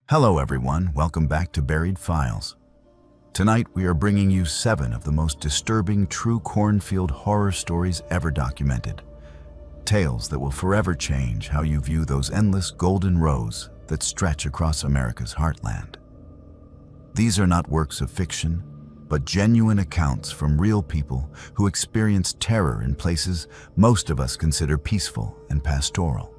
Hello everyone, welcome back to Buried Files. Tonight we are bringing you 7 of the most disturbing true Cornfield horror stories ever documented. Tales that will forever change how you view those endless golden rows that stretch across America's heartland. These are not works of fiction, but genuine accounts from real people who experienced terror in places most of us consider peaceful and pastoral.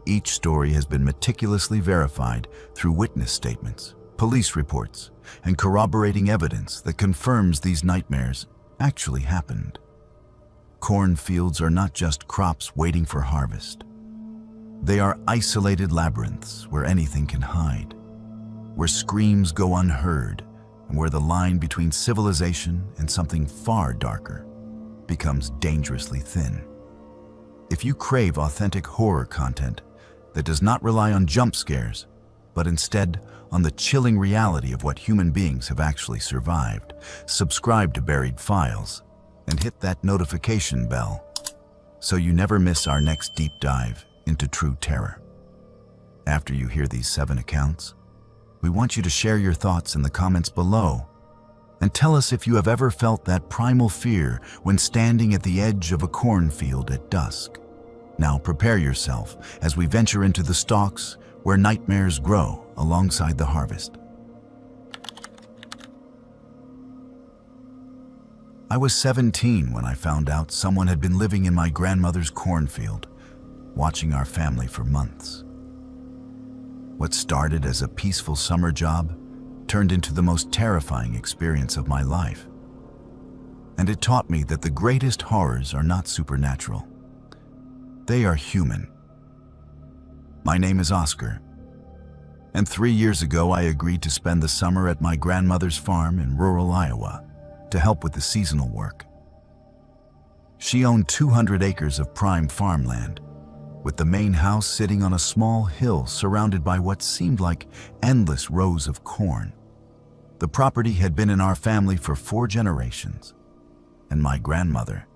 Each story has been meticulously verified through witness statements, police reports, and corroborating evidence that confirms these nightmares actually happened. Cornfields are not just crops waiting for harvest. They are isolated labyrinths where anything can hide, where screams go unheard, and where the line between civilization and something far darker becomes dangerously thin. If you crave authentic horror content that does not rely on jump scares, but instead on the chilling reality of what human beings have actually survived, subscribe to Buried Files and hit that notification bell so you never miss our next deep dive into true terror. After you hear these 7 accounts, we want you to share your thoughts in the comments below and tell us if you have ever felt that primal fear when standing at the edge of a cornfield at dusk. Now prepare yourself as we venture into the stalks where nightmares grow alongside the harvest. I was 17 when I found out someone had been living in my grandmother's cornfield, watching our family for months. What started as a peaceful summer job turned into the most terrifying experience of my life. And it taught me that the greatest horrors are not supernatural. They are human. My name is Oscar, and 3 years ago I agreed to spend the summer at my grandmother's farm in rural Iowa to help with the seasonal work. She owned 200 acres of prime farmland, with the main house sitting on a small hill surrounded by what seemed like endless rows of corn. The property had been in our family for 4 generations, and my grandmother,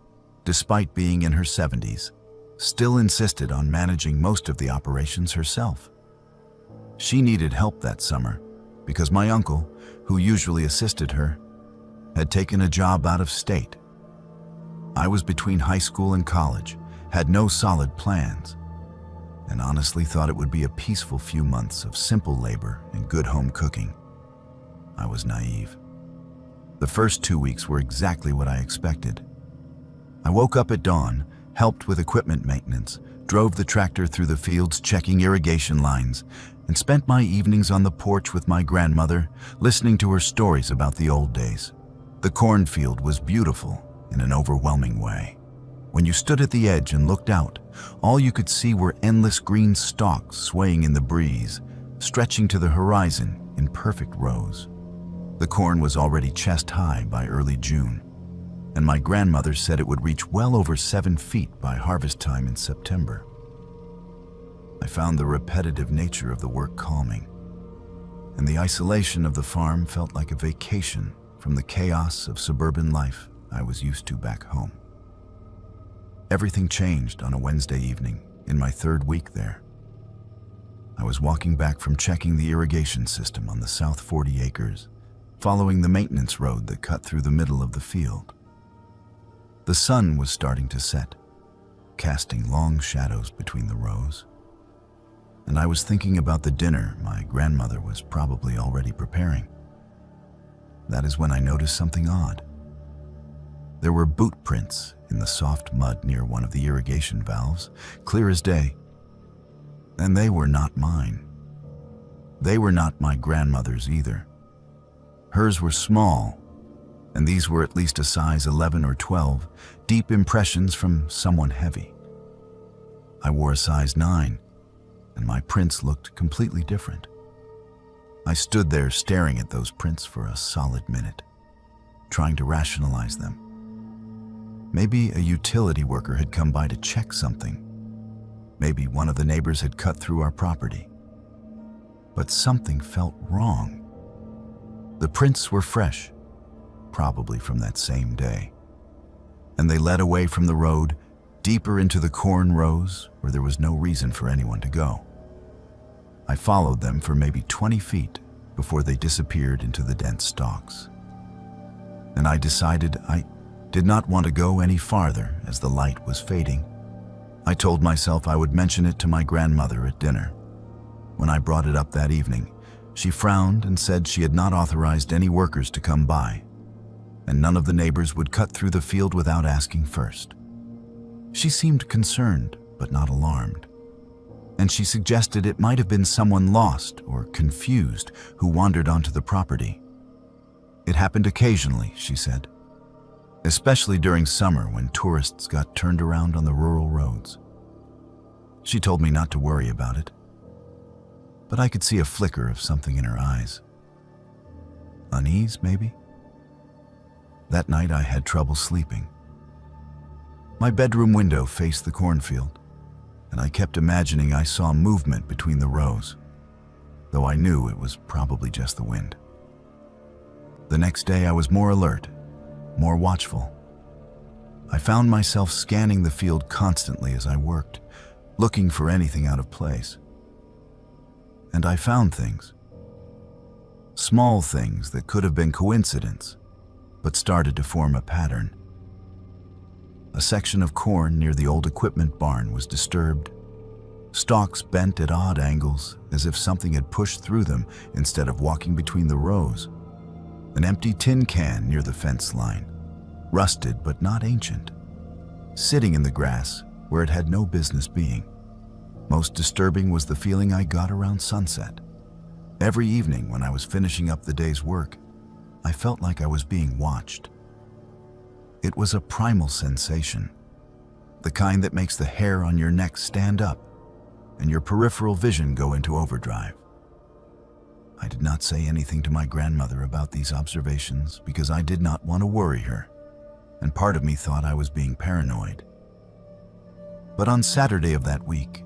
despite being in her 70s, still insisted on managing most of the operations herself. She needed help that summer because my uncle, who usually assisted her, had taken a job out of state. I was between high school and college, had no solid plans, and honestly thought it would be a peaceful few months of simple labor and good home cooking. I was naive. The first 2 weeks were exactly what I expected. I woke up at dawn, helped with equipment maintenance, drove the tractor through the fields checking irrigation lines, and spent my evenings on the porch with my grandmother, listening to her stories about the old days. The cornfield was beautiful in an overwhelming way. When you stood at the edge and looked out, all you could see were endless green stalks swaying in the breeze, stretching to the horizon in perfect rows. The corn was already chest high by early June, and my grandmother said it would reach well over 7 feet by harvest time in September. I found the repetitive nature of the work calming, and the isolation of the farm felt like a vacation from the chaos of suburban life I was used to back home. Everything changed on a Wednesday evening in my 3rd week there. I was walking back from checking the irrigation system on the south 40 acres, following the maintenance road that cut through the middle of the field. The sun was starting to set, casting long shadows between the rows, and I was thinking about the dinner my grandmother was probably already preparing. That is when I noticed something odd. There were boot prints in the soft mud near one of the irrigation valves, clear as day, and they were not mine. They were not my grandmother's either. Hers were small, and these were at least a size 11 or 12, deep impressions from someone heavy. I wore a size 9, and my prints looked completely different. I stood there staring at those prints for a solid minute, trying to rationalize them. Maybe a utility worker had come by to check something. Maybe one of the neighbors had cut through our property. But something felt wrong. The prints were fresh, probably from that same day, and they led away from the road, deeper into the corn rows where there was no reason for anyone to go. I followed them for maybe 20 feet before they disappeared into the dense stalks. And I decided I did not want to go any farther as the light was fading. I told myself I would mention it to my grandmother at dinner. When I brought it up that evening, she frowned and said she had not authorized any workers to come by, and none of the neighbors would cut through the field without asking first. She seemed concerned, but not alarmed, and she suggested it might have been someone lost or confused who wandered onto the property. It happened occasionally, she said, especially during summer when tourists got turned around on the rural roads. She told me not to worry about it, but I could see a flicker of something in her eyes. Unease, maybe? That night I had trouble sleeping. My bedroom window faced the cornfield, and I kept imagining I saw movement between the rows, though I knew it was probably just the wind. The next day I was more alert, more watchful. I found myself scanning the field constantly as I worked, looking for anything out of place. And I found things. Small things that could have been coincidence, but started to form a pattern. A section of corn near the old equipment barn was disturbed. Stalks bent at odd angles, as if something had pushed through them instead of walking between the rows. An empty tin can near the fence line, rusted but not ancient, sitting in the grass where it had no business being. Most disturbing was the feeling I got around sunset. Every evening when I was finishing up the day's work, I felt like I was being watched. It was a primal sensation, the kind that makes the hair on your neck stand up and your peripheral vision go into overdrive. I did not say anything to my grandmother about these observations because I did not want to worry her, and part of me thought I was being paranoid. But on Saturday of that week,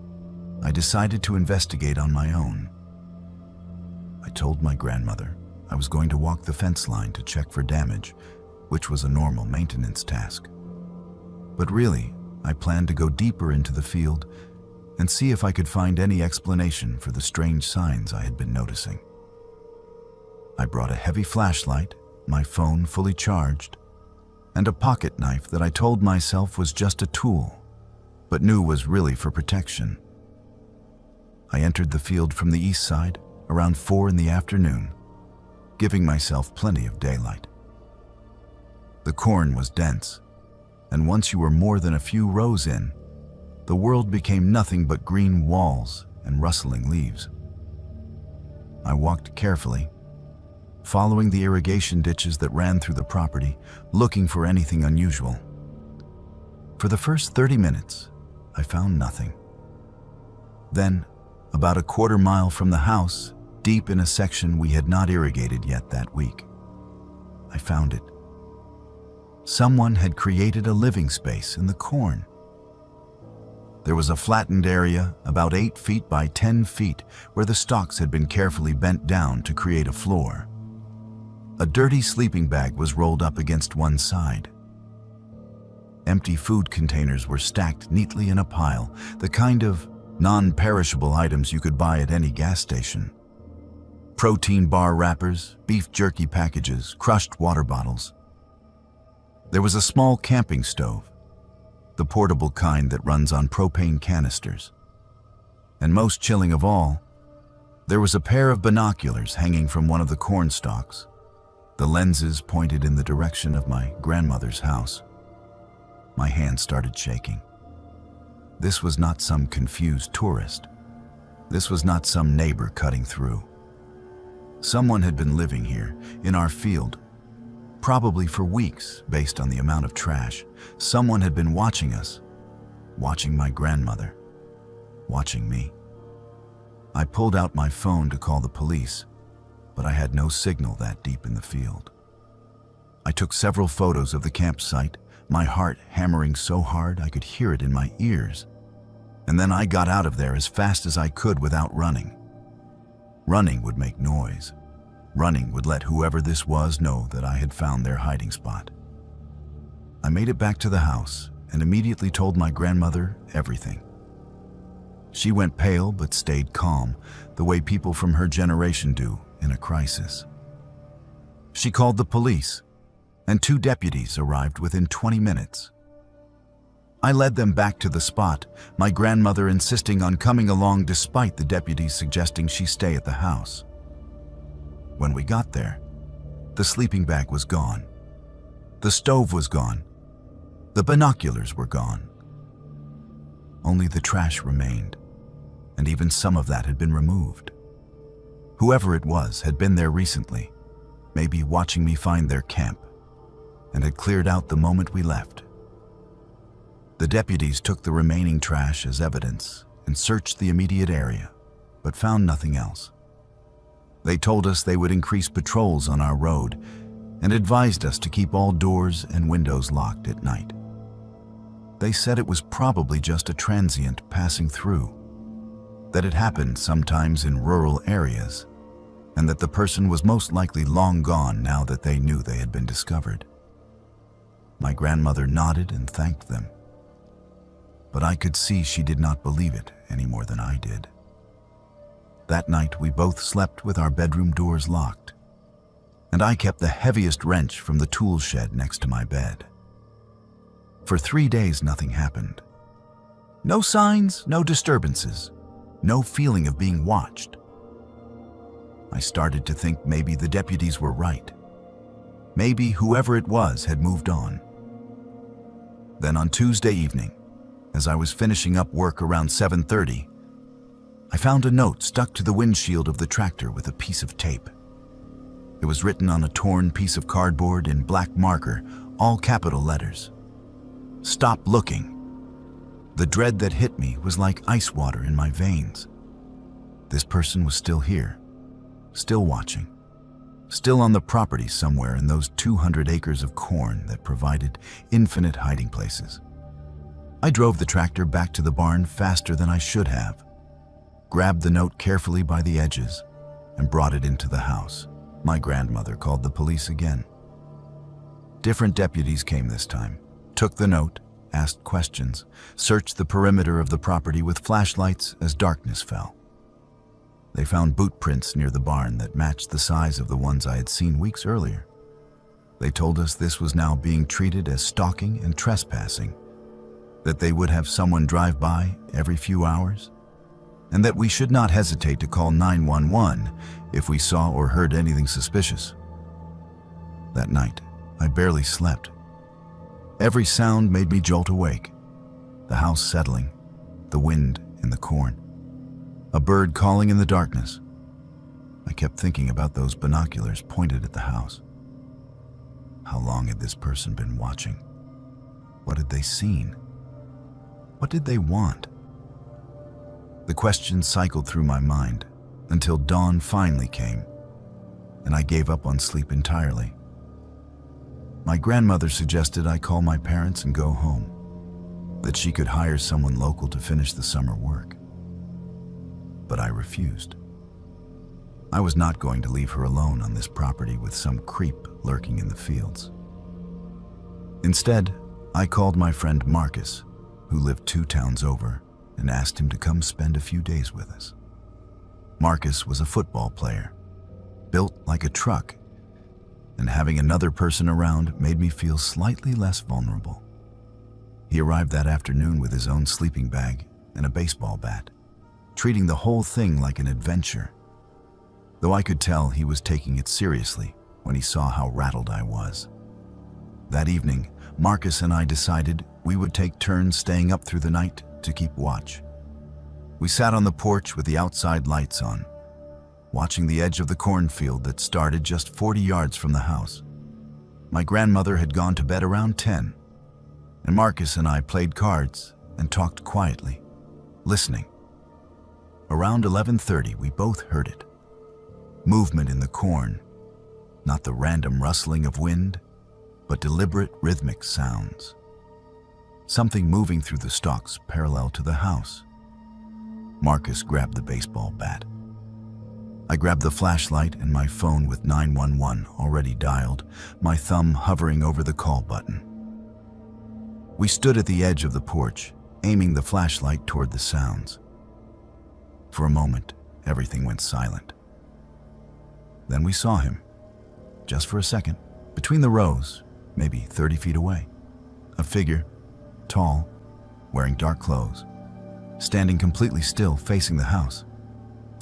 I decided to investigate on my own. I told my grandmother I was going to walk the fence line to check for damage, which was a normal maintenance task. But really, I planned to go deeper into the field and see if I could find any explanation for the strange signs I had been noticing. I brought a heavy flashlight, my phone fully charged, and a pocket knife that I told myself was just a tool, but knew was really for protection. I entered the field from the east side around 4 in the afternoon, giving myself plenty of daylight. The corn was dense, and once you were more than a few rows in, the world became nothing but green walls and rustling leaves. I walked carefully, following the irrigation ditches that ran through the property, looking for anything unusual. For the first 30 minutes, I found nothing. Then, about a quarter mile from the house, deep in a section we had not irrigated yet that week, I found it. Someone had created a living space in the corn. There was a flattened area about 8 feet by 10 feet where the stalks had been carefully bent down to create a floor. A dirty sleeping bag was rolled up against one side. Empty food containers were stacked neatly in a pile, the kind of non-perishable items you could buy at any gas station. Protein bar wrappers, beef jerky packages, crushed water bottles. There was a small camping stove, the portable kind that runs on propane canisters. And most chilling of all, there was a pair of binoculars hanging from one of the corn stalks. The lenses pointed in the direction of my grandmother's house. My hand started shaking. This was not some confused tourist. This was not some neighbor cutting through. Someone had been living here, in our field, probably for weeks based on the amount of trash. Someone had been watching us, watching my grandmother, watching me. I pulled out my phone to call the police, but I had no signal that deep in the field. I took several photos of the campsite, my heart hammering so hard I could hear it in my ears. And then I got out of there as fast as I could without running. Running would make noise. Running would let whoever this was know that I had found their hiding spot. I made it back to the house and immediately told my grandmother everything. She went pale but stayed calm, the way people from her generation do in a crisis. She called the police, and 2 deputies arrived within 20 minutes. I led them back to the spot, my grandmother insisting on coming along despite the deputies suggesting she stay at the house. When we got there, the sleeping bag was gone. The stove was gone. The binoculars were gone. Only the trash remained, and even some of that had been removed. Whoever it was had been there recently, maybe watching me find their camp, and had cleared out the moment we left. The deputies took the remaining trash as evidence and searched the immediate area, but found nothing else. They told us they would increase patrols on our road and advised us to keep all doors and windows locked at night. They said it was probably just a transient passing through, that it happened sometimes in rural areas, and that the person was most likely long gone now that they knew they had been discovered. My grandmother nodded and thanked them, but I could see she did not believe it any more than I did. That night we both slept with our bedroom doors locked, and I kept the heaviest wrench from the tool shed next to my bed. For 3 days nothing happened. No signs, no disturbances, no feeling of being watched. I started to think maybe the deputies were right. Maybe whoever it was had moved on. Then on Tuesday evening, as I was finishing up work around 7:30, I found a note stuck to the windshield of the tractor with a piece of tape. It was written on a torn piece of cardboard in black marker, all capital letters. Stop looking. The dread that hit me was like ice water in my veins. This person was still here, still watching, still on the property somewhere in those 200 acres of corn that provided infinite hiding places. I drove the tractor back to the barn faster than I should have, grabbed the note carefully by the edges, and brought it into the house. My grandmother called the police again. Different deputies came this time, took the note, asked questions, searched the perimeter of the property with flashlights as darkness fell. They found boot prints near the barn that matched the size of the ones I had seen weeks earlier. They told us this was now being treated as stalking and trespassing, that they would have someone drive by every few hours, and that we should not hesitate to call 911 if we saw or heard anything suspicious. That night, I barely slept. Every sound made me jolt awake. The house settling, the wind in the corn, a bird calling in the darkness. I kept thinking about those binoculars pointed at the house. How long had this person been watching? What had they seen? What did they want? The questions cycled through my mind until dawn finally came, and I gave up on sleep entirely. My grandmother suggested I call my parents and go home, that she could hire someone local to finish the summer work. But I refused. I was not going to leave her alone on this property with some creep lurking in the fields. Instead, I called my friend Marcus, who lived 2 towns over, and asked him to come spend a few days with us. Marcus was a football player, built like a truck, and having another person around made me feel slightly less vulnerable. He arrived that afternoon with his own sleeping bag and a baseball bat, treating the whole thing like an adventure, though I could tell he was taking it seriously when he saw how rattled I was. That evening, Marcus and I decided we would take turns staying up through the night to keep watch. We sat on the porch with the outside lights on, watching the edge of the cornfield that started just 40 yards from the house. My grandmother had gone to bed around 10, and Marcus and I played cards and talked quietly, listening. Around 11:30, we both heard it. Movement in the corn, not the random rustling of wind, but deliberate rhythmic sounds. Something moving through the stalks parallel to the house. Marcus grabbed the baseball bat. I grabbed the flashlight and my phone with 911 already dialed, my thumb hovering over the call button. We stood at the edge of the porch, aiming the flashlight toward the sounds. For a moment, everything went silent. Then we saw him, just for a second, between the rows, maybe 30 feet away. A figure, tall, wearing dark clothes, standing completely still, facing the house,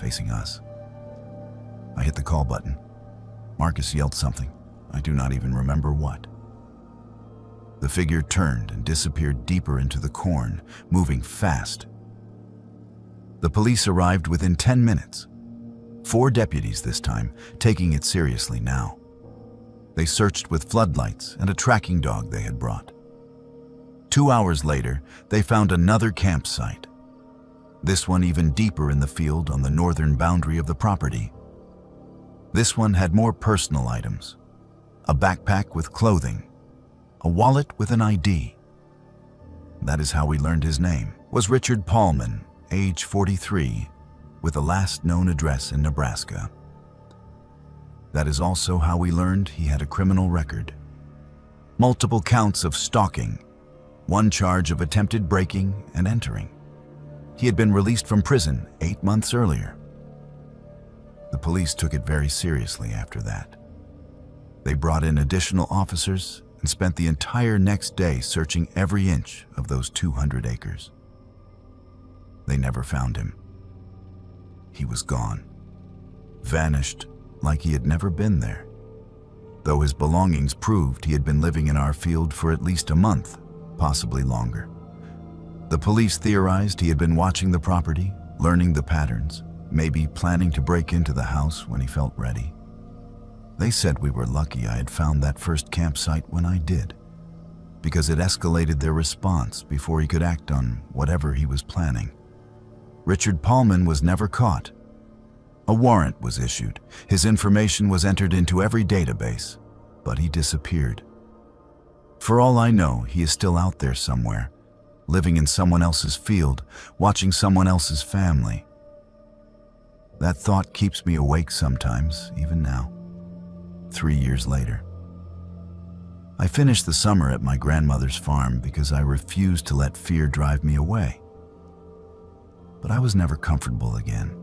facing us. I hit the call button. Marcus yelled something. I do not even remember what. The figure turned and disappeared deeper into the corn, moving fast. The police arrived within 10 minutes. 4 deputies this time, taking it seriously now. They searched with floodlights and a tracking dog they had brought. 2 hours later, they found another campsite. This one even deeper in the field on the northern boundary of the property. This one had more personal items. A backpack with clothing. A wallet with an ID. That is how we learned his name was Richard Paulman, age 43, with a last known address in Nebraska. That is also how we learned he had a criminal record. Multiple counts of stalking, 1 charge of attempted breaking and entering. He had been released from prison 8 months earlier. The police took it very seriously after that. They brought in additional officers and spent the entire next day searching every inch of those 200 acres. They never found him. He was gone, vanished like he had never been there, though his belongings proved he had been living in our field for at least a month, possibly longer. The police theorized he had been watching the property, learning the patterns, maybe planning to break into the house when he felt ready. They said we were lucky I had found that first campsite when I did, because it escalated their response before he could act on whatever he was planning. Richard Paulman was never caught. A warrant was issued. His information was entered into every database, but he disappeared. For all I know, he is still out there somewhere, living in someone else's field, watching someone else's family. That thought keeps me awake sometimes, even now, 3 years later. I finished the summer at my grandmother's farm because I refused to let fear drive me away. But I was never comfortable again.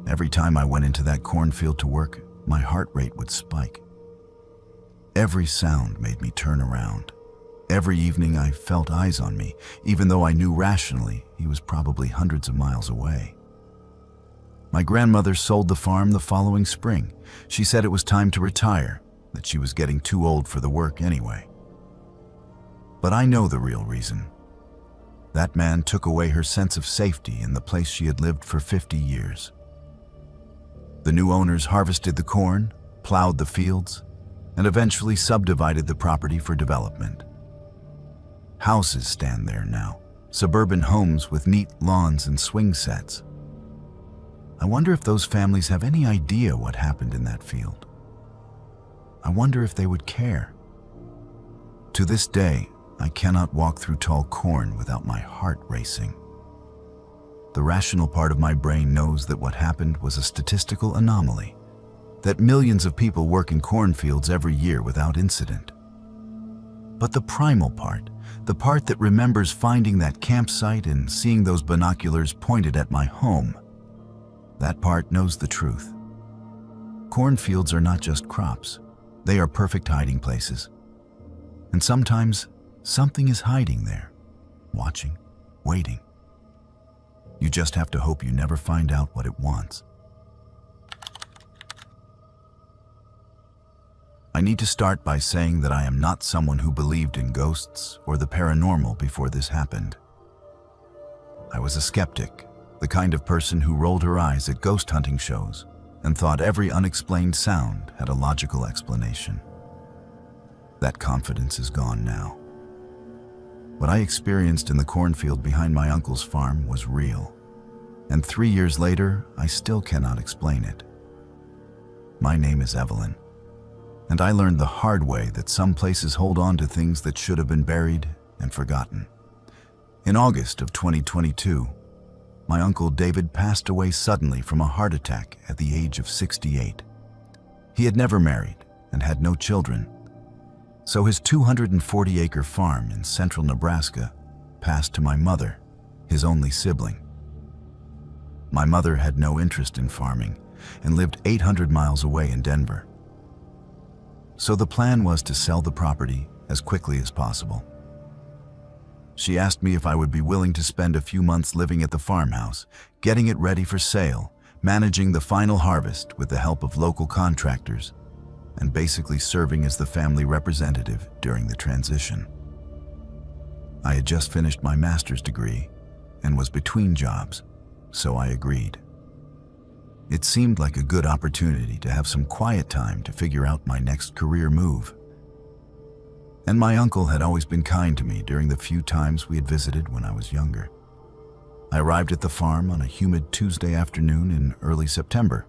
Every time I went into that cornfield to work, my heart rate would spike. Every sound made me turn around. Every evening I felt eyes on me, even though I knew rationally he was probably hundreds of miles away. My grandmother sold the farm the following spring. She said it was time to retire, that she was getting too old for the work anyway. But I know the real reason. That man took away her sense of safety in the place she had lived for 50 years. The new owners harvested the corn, plowed the fields, and eventually subdivided the property for development. Houses stand there now, suburban homes with neat lawns and swing sets. I wonder if those families have any idea what happened in that field. I wonder if they would care. To this day, I cannot walk through tall corn without my heart racing. The rational part of my brain knows that what happened was a statistical anomaly, that millions of people work in cornfields every year without incident. But the primal part, the part that remembers finding that campsite and seeing those binoculars pointed at my home, that part knows the truth. Cornfields are not just crops. They are perfect hiding places. And sometimes something is hiding there, watching, waiting. You just have to hope you never find out what it wants. I need to start by saying that I am not someone who believed in ghosts or the paranormal before this happened. I was a skeptic, the kind of person who rolled her eyes at ghost hunting shows and thought every unexplained sound had a logical explanation. That confidence is gone now. What I experienced in the cornfield behind my uncle's farm was real, and 3 years later, I still cannot explain it. My name is Evelyn, and I learned the hard way that some places hold on to things that should have been buried and forgotten. In August of 2022, my uncle David passed away suddenly from a heart attack at the age of 68. He had never married and had no children, so his 240-acre farm in central Nebraska passed to my mother, his only sibling. My mother had no interest in farming and lived 800 miles away in Denver. So the plan was to sell the property as quickly as possible. She asked me if I would be willing to spend a few months living at the farmhouse, getting it ready for sale, managing the final harvest with the help of local contractors, and basically serving as the family representative during the transition. I had just finished my master's degree and was between jobs, so I agreed. It seemed like a good opportunity to have some quiet time to figure out my next career move. And my uncle had always been kind to me during the few times we had visited when I was younger. I arrived at the farm on a humid Tuesday afternoon in early September.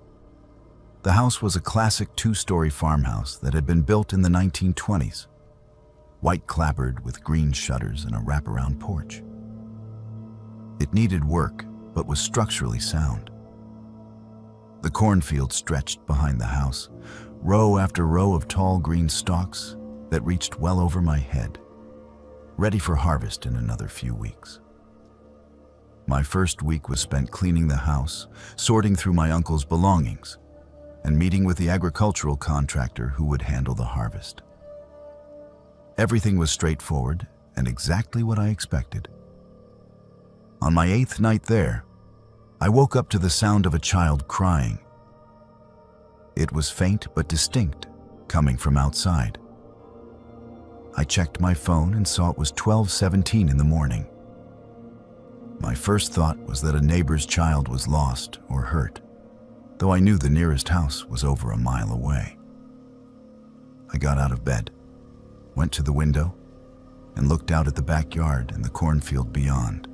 The house was a classic two-story farmhouse that had been built in the 1920s, white clapboard with green shutters and a wraparound porch. It needed work, but was structurally sound. The cornfield stretched behind the house, row after row of tall green stalks that reached well over my head, ready for harvest in another few weeks. My first week was spent cleaning the house, sorting through my uncle's belongings, and meeting with the agricultural contractor who would handle the harvest. Everything was straightforward and exactly what I expected. On my 8th night there, I woke up to the sound of a child crying. It was faint but distinct, coming from outside. I checked my phone and saw it was 12:17 in the morning. My first thought was that a neighbor's child was lost or hurt, though I knew the nearest house was over a mile away. I got out of bed, went to the window, and looked out at the backyard and the cornfield beyond.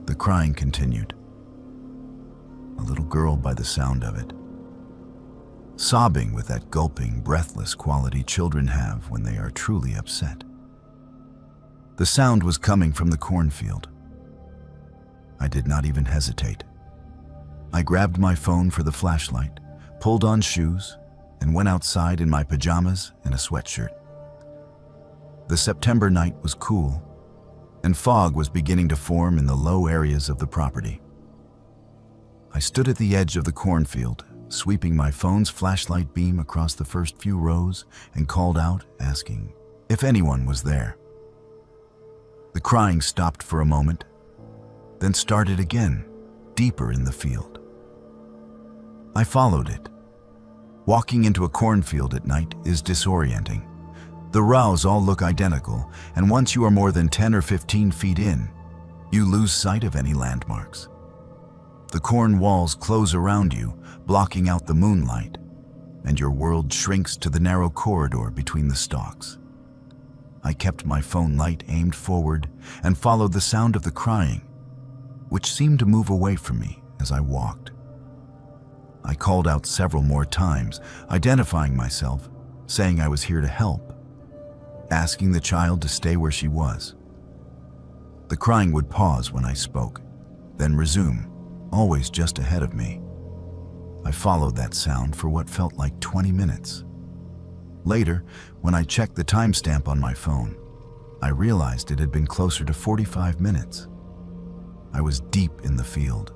The crying continued. A little girl by the sound of it, sobbing with that gulping, breathless quality children have when they are truly upset. The sound was coming from the cornfield. I did not even hesitate. I grabbed my phone for the flashlight, pulled on shoes, and went outside in my pajamas and a sweatshirt. The September night was cool, and fog was beginning to form in the low areas of the property. I stood at the edge of the cornfield, sweeping my phone's flashlight beam across the first few rows, and called out, asking if anyone was there. The crying stopped for a moment, then started again, deeper in the field. I followed it. Walking into a cornfield at night is disorienting. The rows all look identical, and once you are more than 10 or 15 feet in, you lose sight of any landmarks. The corn walls close around you, blocking out the moonlight, and your world shrinks to the narrow corridor between the stalks. I kept my phone light aimed forward and followed the sound of the crying, which seemed to move away from me as I walked. I called out several more times, identifying myself, saying I was here to help, asking the child to stay where she was. The crying would pause when I spoke, then resume, always just ahead of me. I followed that sound for what felt like 20 minutes. Later, when I checked the timestamp on my phone, I realized it had been closer to 45 minutes. I was deep in the field,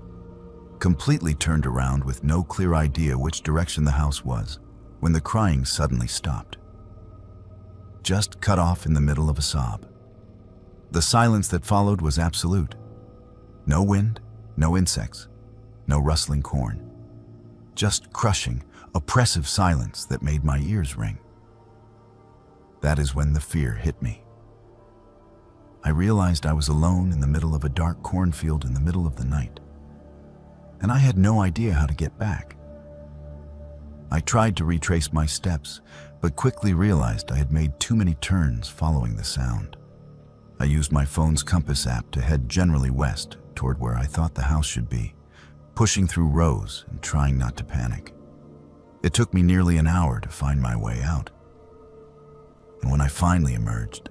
completely turned around with no clear idea which direction the house was, when the crying suddenly stopped. Just cut off in the middle of a sob. The silence that followed was absolute. No wind, no insects, no rustling corn. Just crushing, oppressive silence that made my ears ring. That is when the fear hit me. I realized I was alone in the middle of a dark cornfield in the middle of the night, and I had no idea how to get back. I tried to retrace my steps, but quickly realized I had made too many turns following the sound. I used my phone's compass app to head generally west toward where I thought the house should be, pushing through rows and trying not to panic. It took me nearly an hour to find my way out. And when I finally emerged,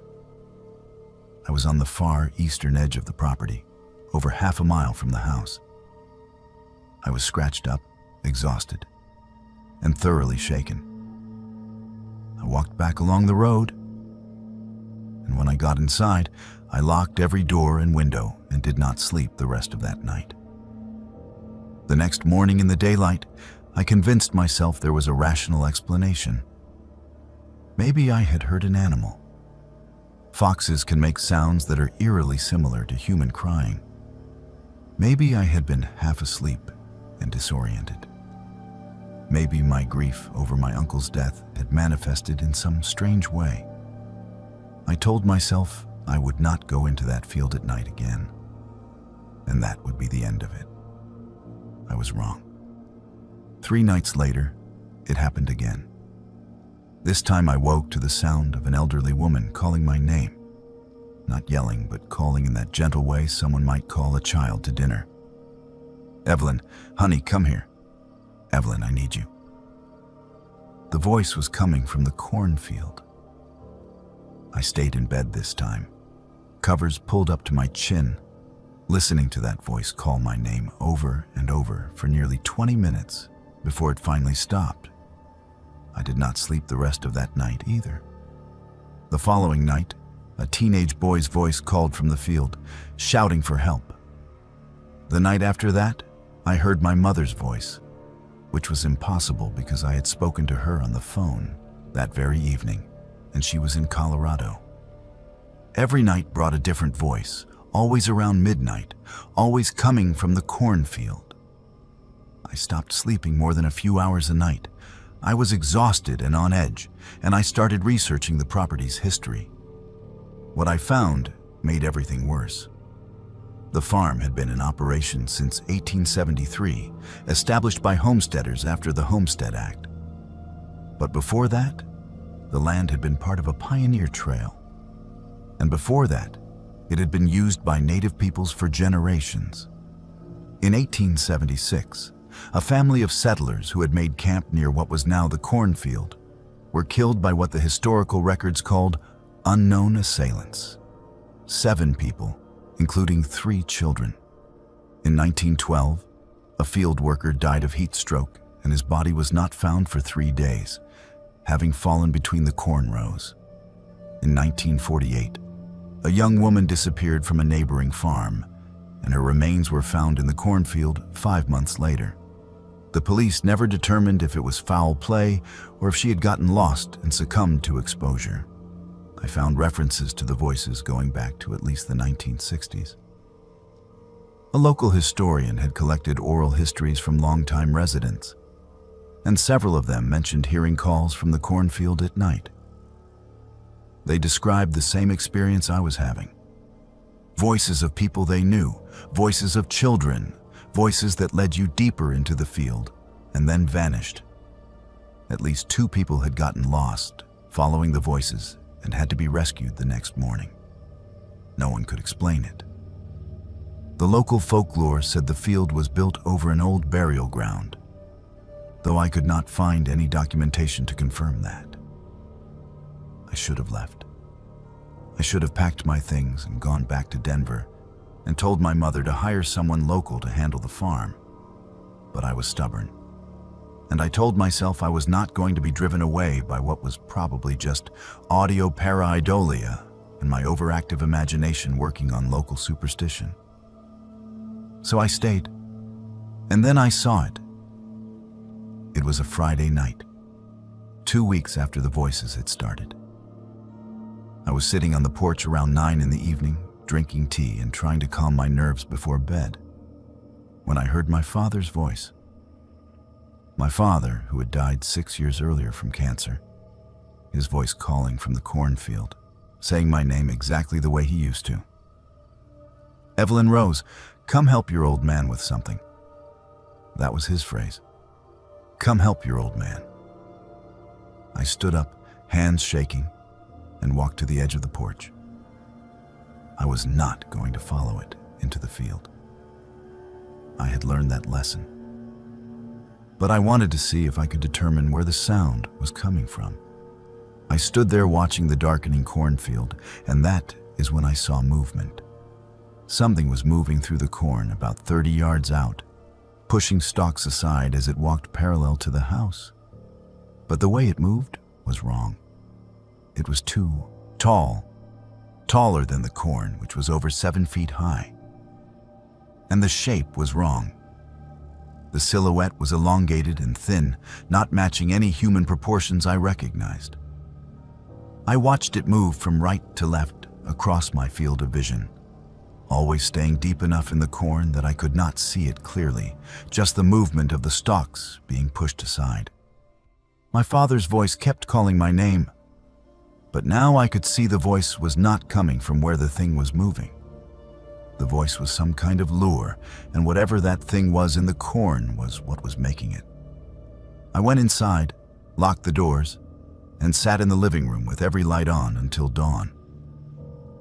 I was on the far eastern edge of the property, over half a mile from the house. I was scratched up, exhausted, and thoroughly shaken. I walked back along the road, and when I got inside, I locked every door and window and did not sleep the rest of that night. The next morning in the daylight, I convinced myself there was a rational explanation. Maybe I had heard an animal. Foxes can make sounds that are eerily similar to human crying. Maybe I had been half asleep and disoriented. Maybe my grief over my uncle's death had manifested in some strange way. I told myself I would not go into that field at night again, and that would be the end of it. I was wrong. 3 nights later, it happened again. This time I woke to the sound of an elderly woman calling my name. Not yelling, but calling in that gentle way someone might call a child to dinner. "Evelyn, honey, come here. Evelyn, I need you." The voice was coming from the cornfield. I stayed in bed this time, covers pulled up to my chin, listening to that voice call my name over and over for nearly 20 minutes before it finally stopped. I did not sleep the rest of that night either. The following night, a teenage boy's voice called from the field, shouting for help. The night after that, I heard my mother's voice, which was impossible because I had spoken to her on the phone that very evening, and she was in Colorado. Every night brought a different voice, always around midnight, always coming from the cornfield. I stopped sleeping more than a few hours a night. I was exhausted and on edge, and I started researching the property's history. What I found made everything worse. The farm had been in operation since 1873, established by homesteaders after the Homestead Act. But before that, the land had been part of a pioneer trail. And before that, it had been used by Native peoples for generations. In 1876, a family of settlers who had made camp near what was now the cornfield were killed by what the historical records called unknown assailants. 7 people, including 3 children. In 1912, a field worker died of heat stroke and his body was not found for 3 days, having fallen between the corn rows. In 1948, a young woman disappeared from a neighboring farm, and her remains were found in the cornfield 5 months later. The police never determined if it was foul play or if she had gotten lost and succumbed to exposure. I found references to the voices going back to at least the 1960s. A local historian had collected oral histories from longtime residents, and several of them mentioned hearing calls from the cornfield at night. They described the same experience I was having. Voices of people they knew, voices of children, voices that led you deeper into the field and then vanished. At least 2 people had gotten lost following the voices and had to be rescued the next morning. No one could explain it. The local folklore said the field was built over an old burial ground, though I could not find any documentation to confirm that. I should have left. I should have packed my things and gone back to Denver and told my mother to hire someone local to handle the farm. But I was stubborn, and I told myself I was not going to be driven away by what was probably just audio pareidolia and my overactive imagination working on local superstition. So I stayed, and then I saw it. It was a Friday night, 2 weeks after the voices had started. I was sitting on the porch around 9 in the evening, drinking tea and trying to calm my nerves before bed, when I heard my father's voice. My father, who had died 6 years earlier from cancer, his voice calling from the cornfield, saying my name exactly the way he used to. "Evelyn Rose, come help your old man with something." That was his phrase. "Come help your old man." I stood up, hands shaking, and walked to the edge of the porch. I was not going to follow it into the field. I had learned that lesson. But I wanted to see if I could determine where the sound was coming from. I stood there watching the darkening cornfield, and that is when I saw movement. Something was moving through the corn about 30 yards out, pushing stalks aside as it walked parallel to the house. But the way it moved was wrong. It was too tall, taller than the corn, which was over 7 feet high. And the shape was wrong. The silhouette was elongated and thin, not matching any human proportions I recognized. I watched it move from right to left across my field of vision, always staying deep enough in the corn that I could not see it clearly, just the movement of the stalks being pushed aside. My father's voice kept calling my name, but now I could see the voice was not coming from where the thing was moving. The voice was some kind of lure, and whatever that thing was in the corn was what was making it. I went inside, locked the doors, and sat in the living room with every light on until dawn.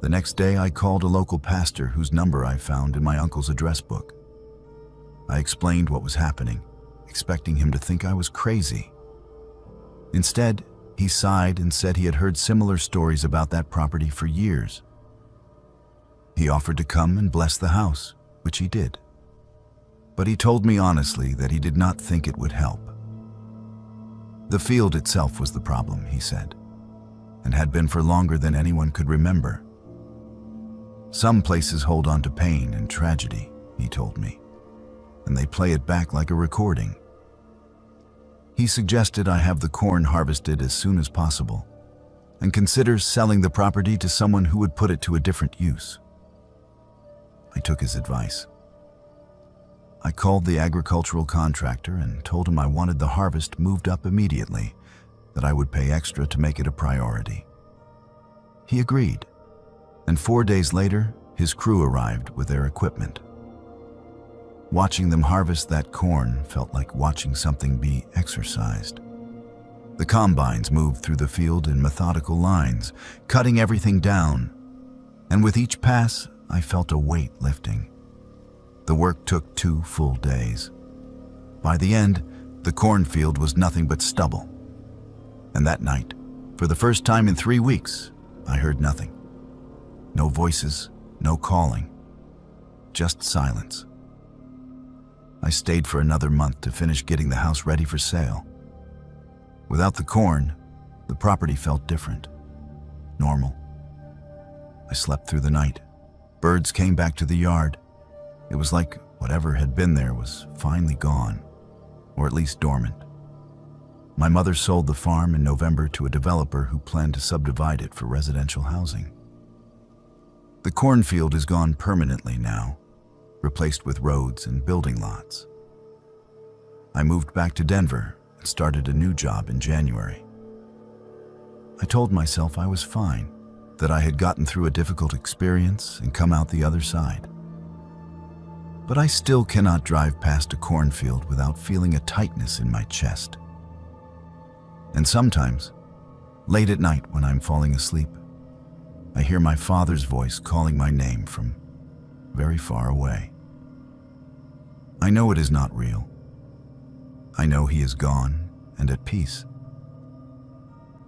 The next day, I called a local pastor whose number I found in my uncle's address book. I explained what was happening, expecting him to think I was crazy. Instead, he sighed and said he had heard similar stories about that property for years. He offered to come and bless the house, which he did. But he told me honestly that he did not think it would help. The field itself was the problem, he said, and had been for longer than anyone could remember. Some places hold on to pain and tragedy, he told me, and they play it back like a recording. He suggested I have the corn harvested as soon as possible and consider selling the property to someone who would put it to a different use. I took his advice. I called the agricultural contractor and told him I wanted the harvest moved up immediately, that I would pay extra to make it a priority. He agreed, and 4 days later, his crew arrived with their equipment. Watching them harvest that corn felt like watching something be exercised. The combines moved through the field in methodical lines, cutting everything down, and with each pass, I felt a weight lifting. The work took 2 full days. By the end, the cornfield was nothing but stubble. And that night, for the first time in 3 weeks, I heard nothing. No voices, no calling, just silence. I stayed for another month to finish getting the house ready for sale. Without the corn, the property felt different, normal. I slept through the night. Birds came back to the yard. It was like whatever had been there was finally gone, or at least dormant. My mother sold the farm in November to a developer who planned to subdivide it for residential housing. The cornfield is gone permanently now, replaced with roads and building lots. I moved back to Denver and started a new job in January. I told myself I was fine, that I had gotten through a difficult experience and come out the other side. But I still cannot drive past a cornfield without feeling a tightness in my chest. And sometimes, late at night when I'm falling asleep, I hear my father's voice calling my name from very far away. I know it is not real. I know he is gone and at peace.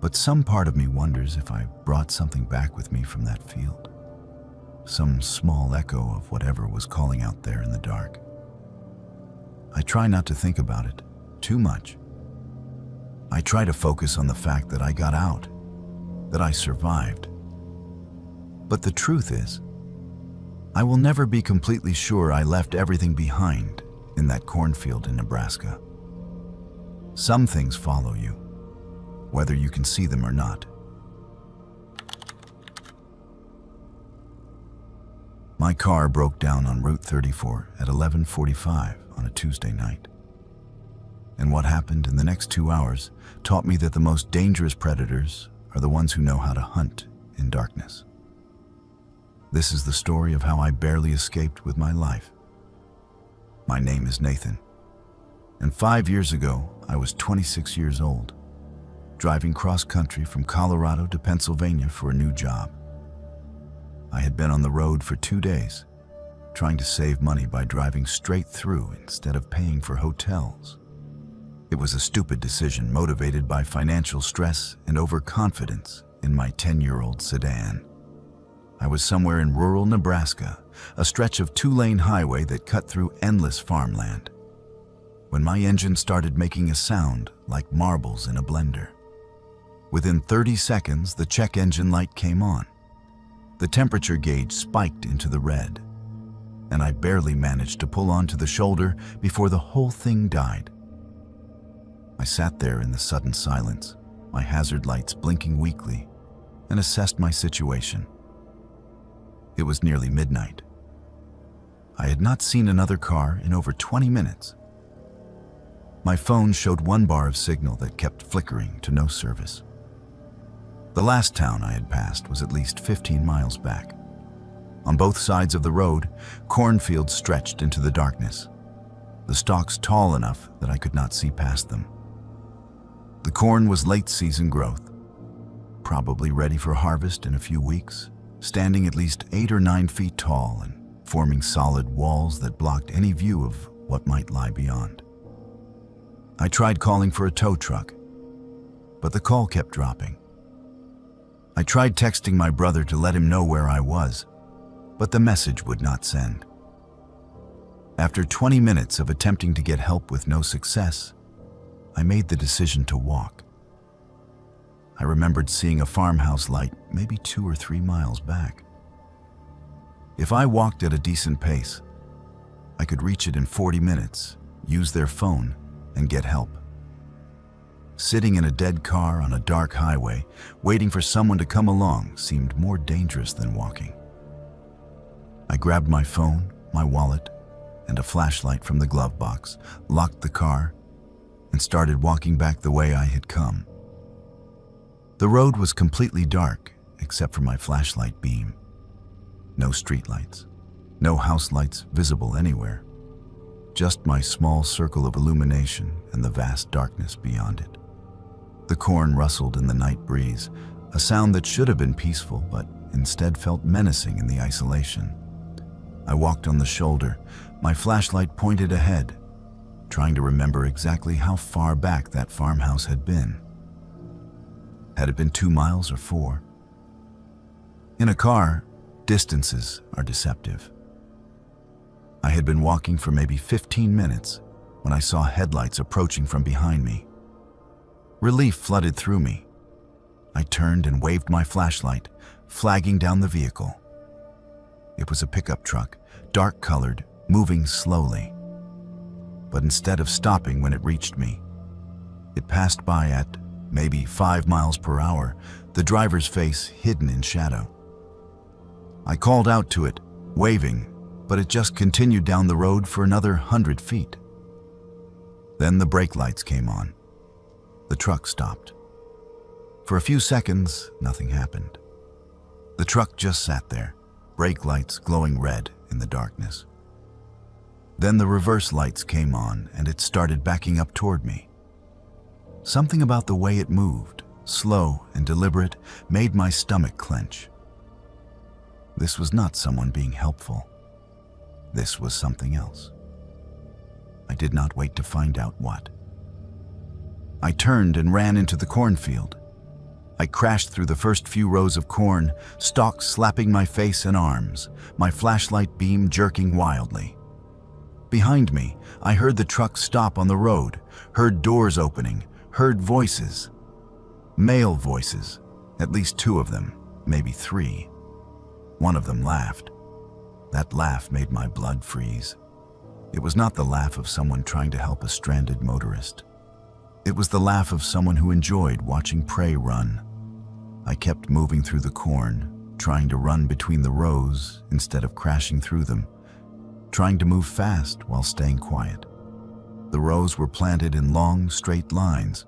But some part of me wonders if I brought something back with me from that field. Some small echo of whatever was calling out there in the dark. I try not to think about it too much. I try to focus on the fact that I got out, that I survived. But the truth is, I will never be completely sure I left everything behind in that cornfield in Nebraska. Some things follow you, whether you can see them or not. My car broke down on Route 34 at 11:45 on a Tuesday night. And what happened in the next 2 hours taught me that the most dangerous predators are the ones who know how to hunt in darkness. This is the story of how I barely escaped with my life. My name is Nathan, and 5 years ago, I was 26 years old, driving cross-country from Colorado to Pennsylvania for a new job. I had been on the road for 2 days, trying to save money by driving straight through instead of paying for hotels. It was a stupid decision motivated by financial stress and overconfidence in my 10-year-old sedan. I was somewhere in rural Nebraska, a stretch of 2-lane highway that cut through endless farmland, when my engine started making a sound like marbles in a blender. Within 30 seconds, the check engine light came on. The temperature gauge spiked into the red. and I barely managed to pull onto the shoulder before the whole thing died. I sat there in the sudden silence, my hazard lights blinking weakly, and assessed my situation. It was nearly midnight. I had not seen another car in over 20 minutes. My phone showed one bar of signal that kept flickering to no service. The last town I had passed was at least 15 miles back. On both sides of the road, cornfields stretched into the darkness, the stalks tall enough that I could not see past them. The corn was late-season growth, probably ready for harvest in a few weeks, standing at least 8 or 9 feet tall and forming solid walls that blocked any view of what might lie beyond. I tried calling for a tow truck, but the call kept dropping. I tried texting my brother to let him know where I was, but the message would not send. After 20 minutes of attempting to get help with no success, I made the decision to walk. I remembered seeing a farmhouse light maybe 2 or 3 miles back. If I walked at a decent pace, I could reach it in 40 minutes, use their phone, and get help. Sitting in a dead car on a dark highway, waiting for someone to come along seemed more dangerous than walking. I grabbed my phone, my wallet, and a flashlight from the glove box, locked the car, and started walking back the way I had come. The road was completely dark except for my flashlight beam. No streetlights, no house lights visible anywhere. Just my small circle of illumination and the vast darkness beyond it. The corn rustled in the night breeze, a sound that should have been peaceful but instead felt menacing in the isolation. I walked on the shoulder, my flashlight pointed ahead, trying to remember exactly how far back that farmhouse had been. Had it been 2 miles or 4? In a car, distances are deceptive. I had been walking for maybe 15 minutes when I saw headlights approaching from behind me. Relief flooded through me. I turned and waved my flashlight, flagging down the vehicle. It was a pickup truck, dark-colored, moving slowly. But instead of stopping when it reached me, it passed by at maybe 5 miles per hour, the driver's face hidden in shadow. I called out to it, waving, but it just continued down the road for another 100 feet. Then the brake lights came on. The truck stopped. For a few seconds, nothing happened. The truck just sat there, brake lights glowing red in the darkness. Then the reverse lights came on and it started backing up toward me. Something about the way it moved, slow and deliberate, made my stomach clench. This was not someone being helpful. This was something else. I did not wait to find out what. I turned and ran into the cornfield. I crashed through the first few rows of corn, stalks slapping my face and arms, my flashlight beam jerking wildly. Behind me, I heard the truck stop on the road, heard doors opening, heard voices. Male voices, at least 2 of them, maybe 3. One of them laughed. That laugh made my blood freeze. It was not the laugh of someone trying to help a stranded motorist. It was the laugh of someone who enjoyed watching prey run. I kept moving through the corn, trying to run between the rows instead of crashing through them, trying to move fast while staying quiet. The rows were planted in long, straight lines,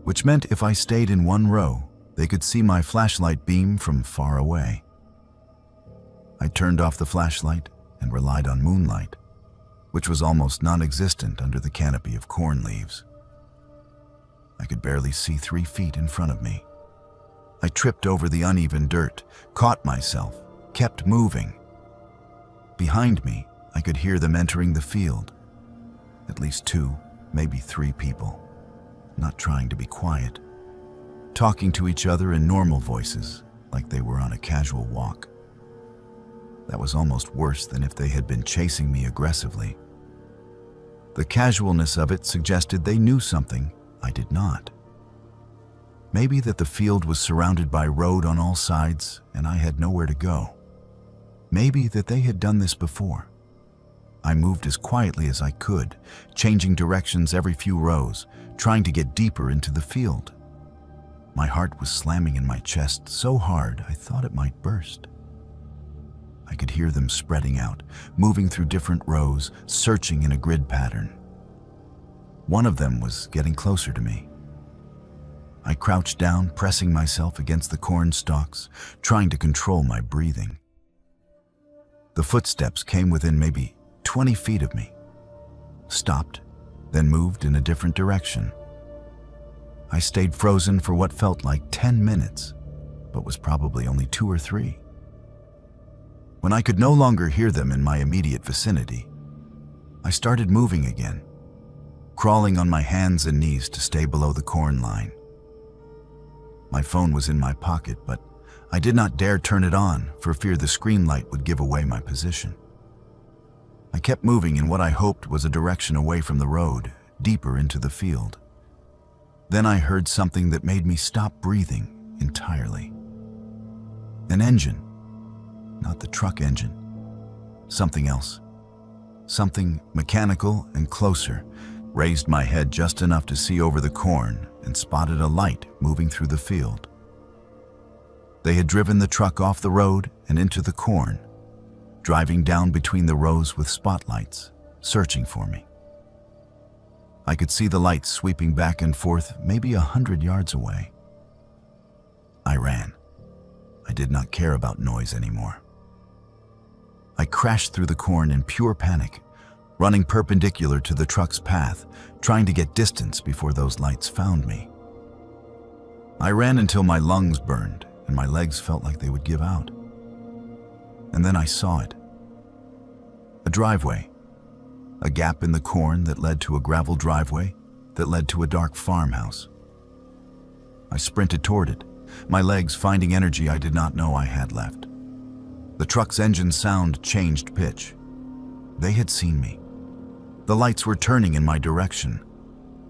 which meant if I stayed in one row, they could see my flashlight beam from far away. I turned off the flashlight and relied on moonlight, which was almost non-existent under the canopy of corn leaves. I could barely see 3 feet in front of me. I tripped over the uneven dirt, caught myself, kept moving. Behind me, I could hear them entering the field. At least 2, maybe 3 people, not trying to be quiet, talking to each other in normal voices, like they were on a casual walk. That was almost worse than if they had been chasing me aggressively. The casualness of it suggested they knew something I did not. Maybe that the field was surrounded by road on all sides and I had nowhere to go. Maybe that they had done this before, I moved as quietly as I could, changing directions every few rows, trying to get deeper into the field. My heart was slamming in my chest so hard I thought it might burst. I could hear them spreading out, moving through different rows, searching in a grid pattern. One of them was getting closer to me. I crouched down, pressing myself against the corn stalks, trying to control my breathing. The footsteps came within maybe 20 feet of me, stopped, then moved in a different direction. I stayed frozen for what felt like 10 minutes, but was probably only 2 or 3. When I could no longer hear them in my immediate vicinity, I started moving again, crawling on my hands and knees to stay below the corn line. My phone was in my pocket, but I did not dare turn it on for fear the screen light would give away my position. I kept moving in what I hoped was a direction away from the road, deeper into the field. Then I heard something that made me stop breathing entirely. An engine, not the truck engine. Something else. Something mechanical and closer. Raised my head just enough to see over the corn and spotted a light moving through the field. They had driven the truck off the road and into the corn, driving down between the rows with spotlights, searching for me. I could see the lights sweeping back and forth maybe 100 yards away. I ran. I did not care about noise anymore. I crashed through the corn in pure panic, running perpendicular to the truck's path, trying to get distance before those lights found me. I ran until my lungs burned and my legs felt like they would give out. And then I saw it. A driveway. A gap in the corn that led to a gravel driveway that led to a dark farmhouse. I sprinted toward it, my legs finding energy I did not know I had left. The truck's engine sound changed pitch. They had seen me. The lights were turning in my direction.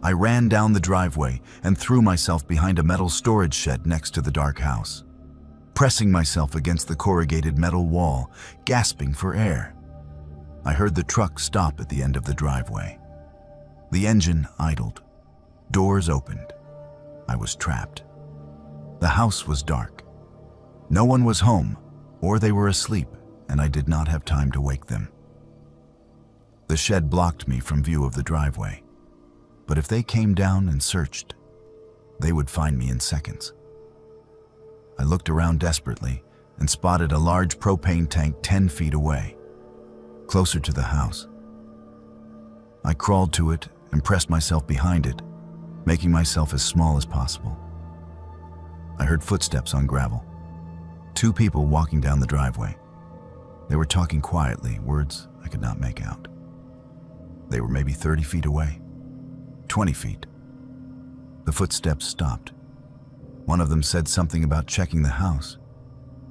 I ran down the driveway and threw myself behind a metal storage shed next to the dark house, pressing myself against the corrugated metal wall, gasping for air. I heard the truck stop at the end of the driveway. The engine idled. Doors opened. I was trapped. The house was dark. No one was home, or they were asleep, and I did not have time to wake them. The shed blocked me from view of the driveway, but if they came down and searched, they would find me in seconds. I looked around desperately and spotted a large propane tank 10 feet away, closer to the house. I crawled to it and pressed myself behind it, making myself as small as possible. I heard footsteps on gravel. 2 people walking down the driveway. They were talking quietly, words I could not make out. They were maybe 30 feet away, 20 feet. The footsteps stopped. One of them said something about checking the house.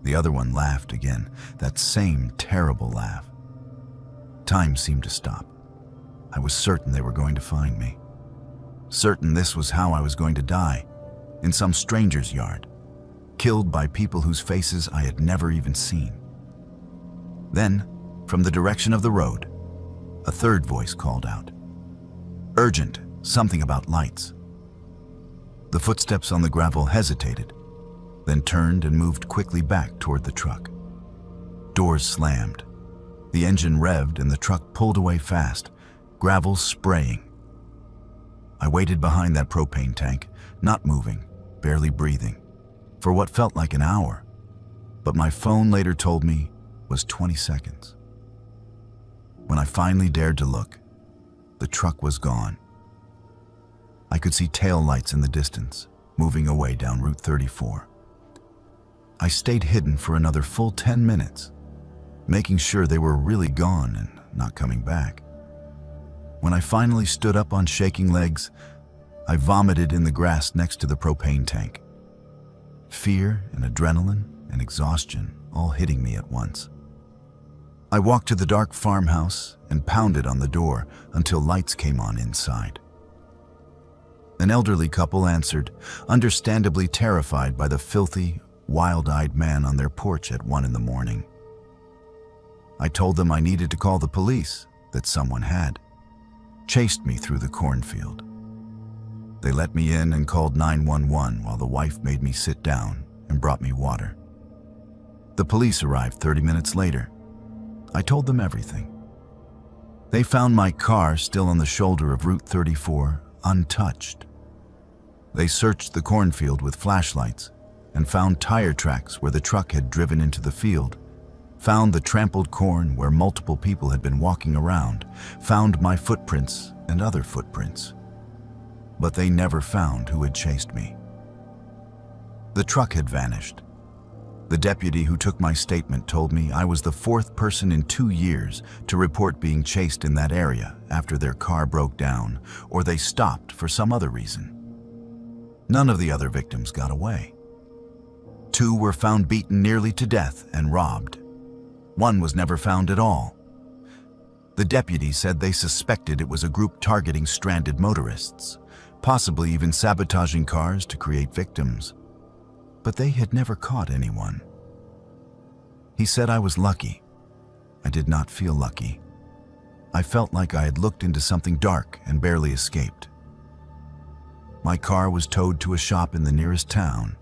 The other one laughed again, that same terrible laugh. Time seemed to stop. I was certain they were going to find me. Certain this was how I was going to die, in some stranger's yard, killed by people whose faces I had never even seen. Then, from the direction of the road, a third voice called out. Urgent, something about lights. The footsteps on the gravel hesitated, then turned and moved quickly back toward the truck. Doors slammed. The engine revved and the truck pulled away fast, gravel spraying. I waited behind that propane tank, not moving, barely breathing, for what felt like an hour, but my phone later told me was 20 seconds. When I finally dared to look, the truck was gone. I could see tail lights in the distance, moving away down Route 34. I stayed hidden for another full 10 minutes, making sure they were really gone and not coming back. When I finally stood up on shaking legs, I vomited in the grass next to the propane tank. Fear and adrenaline and exhaustion all hitting me at once. I walked to the dark farmhouse and pounded on the door until lights came on inside. An elderly couple answered, understandably terrified by the filthy, wild-eyed man on their porch at 1 in the morning. I told them I needed to call the police that someone had, chased me through the cornfield. They let me in and called 911 while the wife made me sit down and brought me water. The police arrived 30 minutes later. I told them everything. They found my car still on the shoulder of Route 34, untouched. They searched the cornfield with flashlights and found tire tracks where the truck had driven into the field, found the trampled corn where multiple people had been walking around, found my footprints and other footprints. But they never found who had chased me. The truck had vanished. The deputy who took my statement told me I was the fourth person in 2 years to report being chased in that area after their car broke down or they stopped for some other reason. None of the other victims got away. 2 were found beaten nearly to death and robbed. 1 was never found at all. The deputy said they suspected it was a group targeting stranded motorists, possibly even sabotaging cars to create victims. But they had never caught anyone. He said I was lucky. I did not feel lucky. I felt like I had looked into something dark and barely escaped. My car was towed to a shop in the nearest town.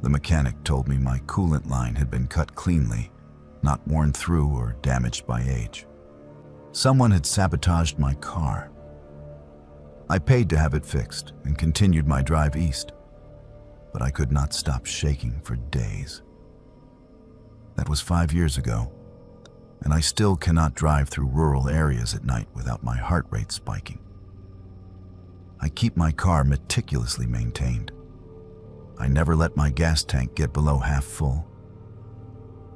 The mechanic told me my coolant line had been cut cleanly, not worn through or damaged by age. Someone had sabotaged my car. I paid to have it fixed and continued my drive east, but I could not stop shaking for days. That was 5 years ago, and I still cannot drive through rural areas at night without my heart rate spiking. I keep my car meticulously maintained. I never let my gas tank get below half full.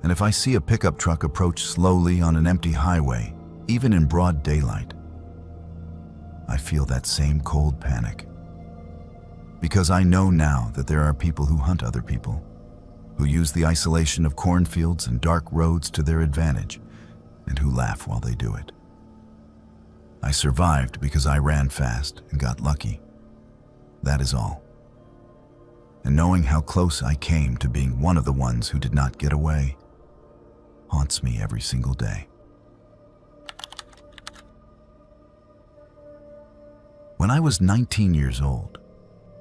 And if I see a pickup truck approach slowly on an empty highway, even in broad daylight, I feel that same cold panic. Because I know now that there are people who hunt other people, who use the isolation of cornfields and dark roads to their advantage, and who laugh while they do it. I survived because I ran fast and got lucky. That is all. And knowing how close I came to being one of the ones who did not get away haunts me every single day. When I was 19 years old,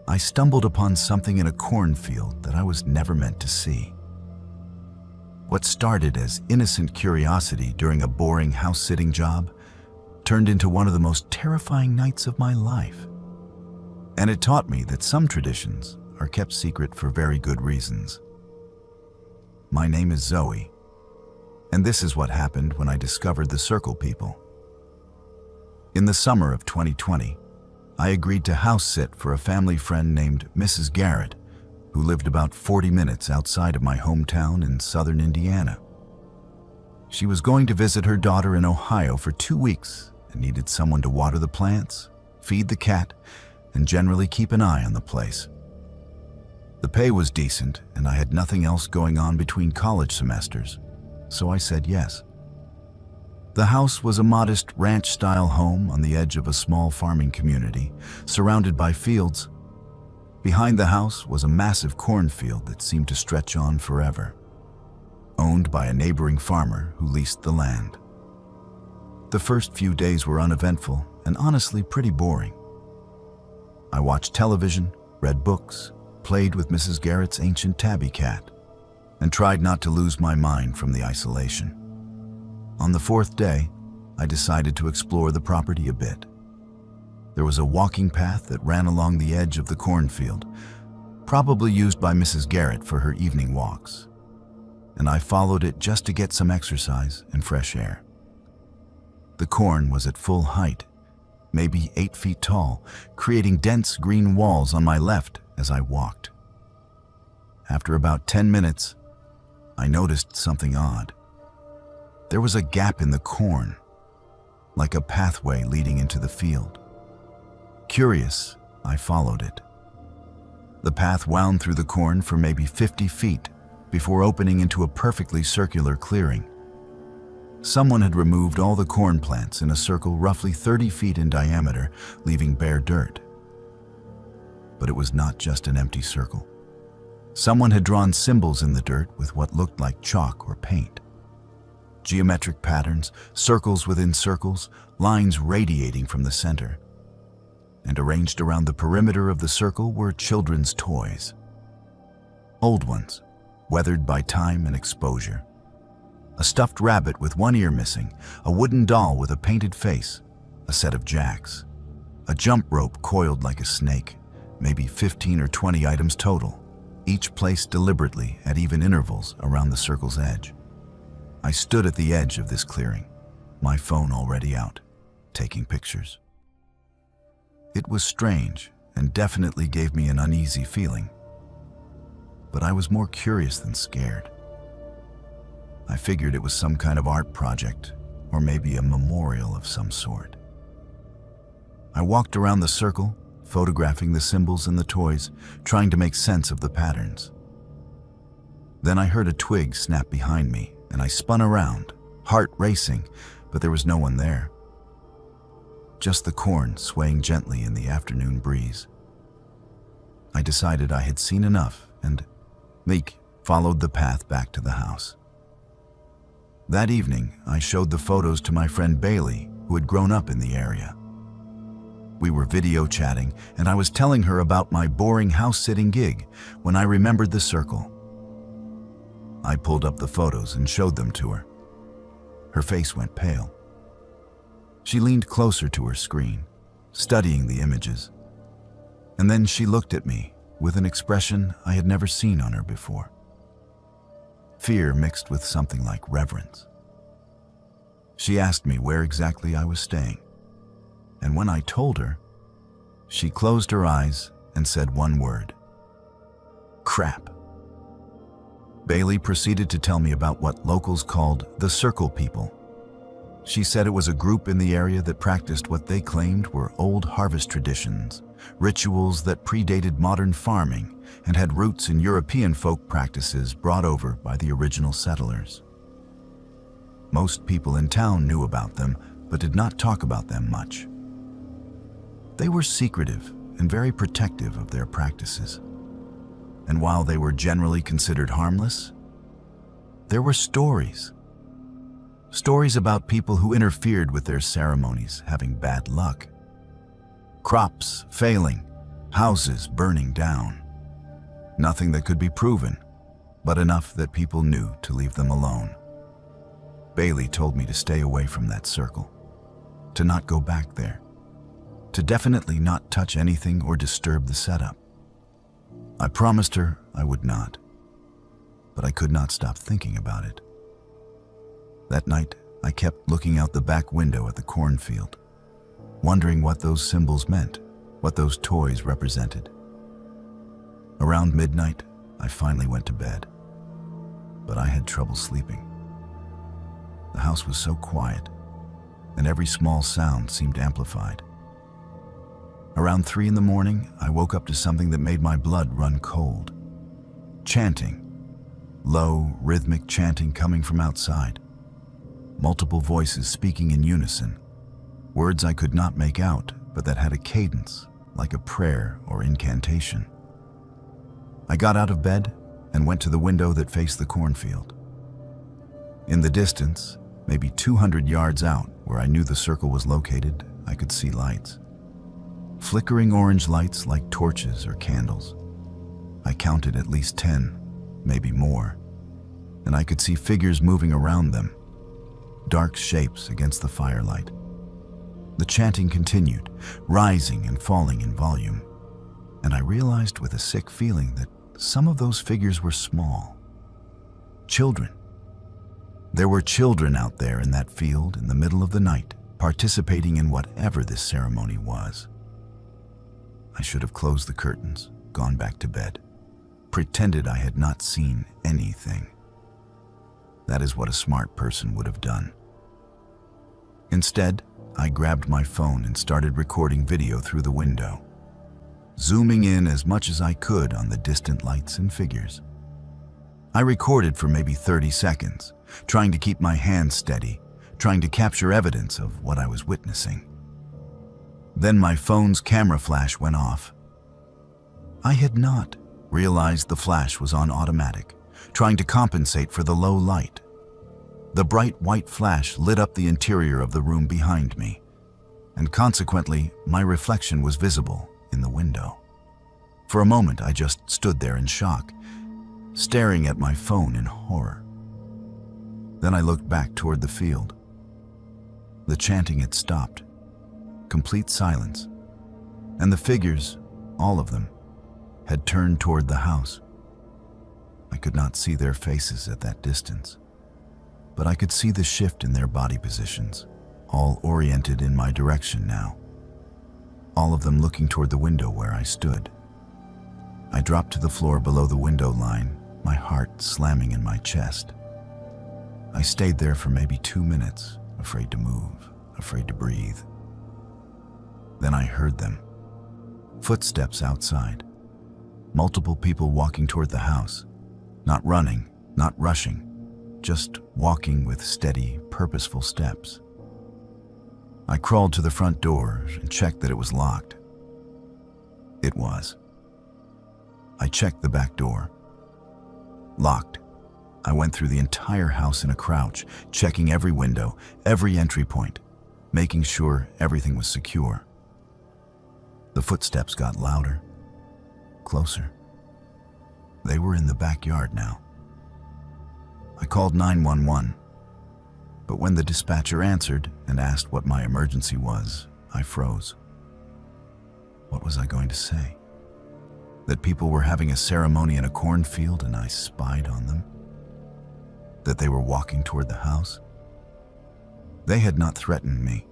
I stumbled upon something in a cornfield that I was never meant to see. What started as innocent curiosity during a boring house-sitting job turned into one of the most terrifying nights of my life. And it taught me that some traditions are kept secret for very good reasons. My name is Zoe, and this is what happened when I discovered the Circle people. In the summer of 2020, I agreed to house sit for a family friend named Mrs. Garrett, who lived about 40 minutes outside of my hometown in southern Indiana. She was going to visit her daughter in Ohio for 2 weeks and needed someone to water the plants, feed the cat, and generally keep an eye on the place. The pay was decent, and I had nothing else going on between college semesters, so I said yes. The house was a modest ranch-style home on the edge of a small farming community, surrounded by fields. Behind the house was a massive cornfield that seemed to stretch on forever, owned by a neighboring farmer who leased the land. The first few days were uneventful and honestly pretty boring. I watched television, read books, played with Mrs. Garrett's ancient tabby cat, and tried not to lose my mind from the isolation. On the 4th day, I decided to explore the property a bit. There was a walking path that ran along the edge of the cornfield, probably used by Mrs. Garrett for her evening walks, and I followed it just to get some exercise and fresh air. The corn was at full height, maybe 8 feet tall, creating dense green walls on my left as I walked. After about 10 minutes, I noticed something odd. There was a gap in the corn, like a pathway leading into the field. Curious, I followed it. The path wound through the corn for maybe 50 feet before opening into a perfectly circular clearing. Someone had removed all the corn plants in a circle roughly 30 feet in diameter, leaving bare dirt. But it was not just an empty circle. Someone had drawn symbols in the dirt with what looked like chalk or paint. Geometric patterns, circles within circles, lines radiating from the center. And arranged around the perimeter of the circle were children's toys. Old ones, weathered by time and exposure. A stuffed rabbit with one ear missing, a wooden doll with a painted face, a set of jacks, a jump rope coiled like a snake, maybe 15 or 20 items total, each placed deliberately at even intervals around the circle's edge. I stood at the edge of this clearing, my phone already out, taking pictures. It was strange and definitely gave me an uneasy feeling, but I was more curious than scared. I figured it was some kind of art project, or maybe a memorial of some sort. I walked around the circle, photographing the symbols and the toys, trying to make sense of the patterns. Then I heard a twig snap behind me, and I spun around, heart racing, but there was no one there. Just the corn swaying gently in the afternoon breeze. I decided I had seen enough and, meek, followed the path back to the house. That evening, I showed the photos to my friend Bailey, who had grown up in the area. We were video chatting, and I was telling her about my boring house-sitting gig when I remembered the circle. I pulled up the photos and showed them to her. Her face went pale. She leaned closer to her screen, studying the images. And then she looked at me with an expression I had never seen on her before. Fear mixed with something like reverence. She asked me where exactly I was staying, and when I told her, she closed her eyes and said one word: crap. Bailey proceeded to tell me about what locals called the Circle People. She said it was a group in the area that practiced what they claimed were old harvest traditions, rituals that predated modern farming and had roots in European folk practices brought over by the original settlers. Most people in town knew about them, but did not talk about them much. They were secretive and very protective of their practices. And while they were generally considered harmless, there were stories. Stories about people who interfered with their ceremonies having bad luck. Crops failing, houses burning down. Nothing that could be proven, but enough that people knew to leave them alone. Bailey told me to stay away from that circle, to not go back there, to definitely not touch anything or disturb the setup. I promised her I would not, but I could not stop thinking about it. That night, I kept looking out the back window at the cornfield, wondering what those symbols meant, what those toys represented. Around midnight, I finally went to bed, but I had trouble sleeping. The house was so quiet, and every small sound seemed amplified. Around 3 in the morning, I woke up to something that made my blood run cold. Chanting. Low, rhythmic chanting coming from outside. Multiple voices speaking in unison. Words I could not make out, but that had a cadence, like a prayer or incantation. I got out of bed and went to the window that faced the cornfield. In the distance, maybe 200 yards out, where I knew the circle was located, I could see lights. Flickering orange lights like torches or candles. I counted at least 10, maybe more, and I could see figures moving around them, dark shapes against the firelight. The chanting continued, rising and falling in volume, and I realized with a sick feeling that some of those figures were small. Children. There were children out there in that field in the middle of the night, participating in whatever this ceremony was. I should have closed the curtains, gone back to bed, pretended I had not seen anything. That is what a smart person would have done. Instead, I grabbed my phone and started recording video through the window, zooming in as much as I could on the distant lights and figures. I recorded for maybe 30 seconds, trying to keep my hands steady, trying to capture evidence of what I was witnessing. Then my phone's camera flash went off. I had not realized the flash was on automatic, trying to compensate for the low light. The bright white flash lit up the interior of the room behind me, and consequently, my reflection was visible in the window. For a moment, I just stood there in shock, staring at my phone in horror. Then I looked back toward the field. The chanting had stopped. Complete silence. And the figures, all of them, had turned toward the house. I could not see their faces at that distance, but I could see the shift in their body positions, all oriented in my direction now. All of them looking toward the window where I stood. I dropped to the floor below the window line, my heart slamming in my chest. I stayed there for maybe 2 minutes, afraid to move, afraid to breathe. Then I heard them. Footsteps outside. Multiple people walking toward the house. Not running, not rushing, just walking with steady, purposeful steps. I crawled to the front door and checked that it was locked. It was. I checked the back door. Locked. I went through the entire house in a crouch, checking every window, every entry point, making sure everything was secure. The footsteps got louder, closer. They were in the backyard now. I called 911, but when the dispatcher answered and asked what my emergency was, I froze. What was I going to say? That people were having a ceremony in a cornfield and I spied on them? That they were walking toward the house? They had not threatened me.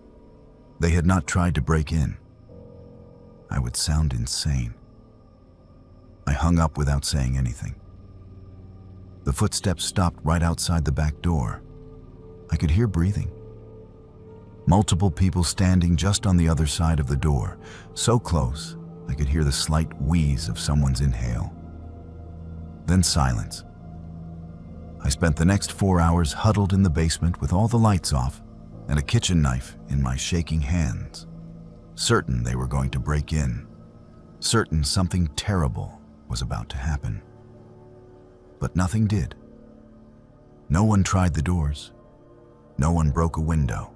They had not tried to break in. I would sound insane. I hung up without saying anything. The footsteps stopped right outside the back door. I could hear breathing. Multiple people standing just on the other side of the door, so close I could hear the slight wheeze of someone's inhale. Then silence. I spent the next 4 hours huddled in the basement with all the lights off and a kitchen knife in my shaking hands, certain they were going to break in, certain something terrible was about to happen. But nothing did. No one tried the doors. No one broke a window.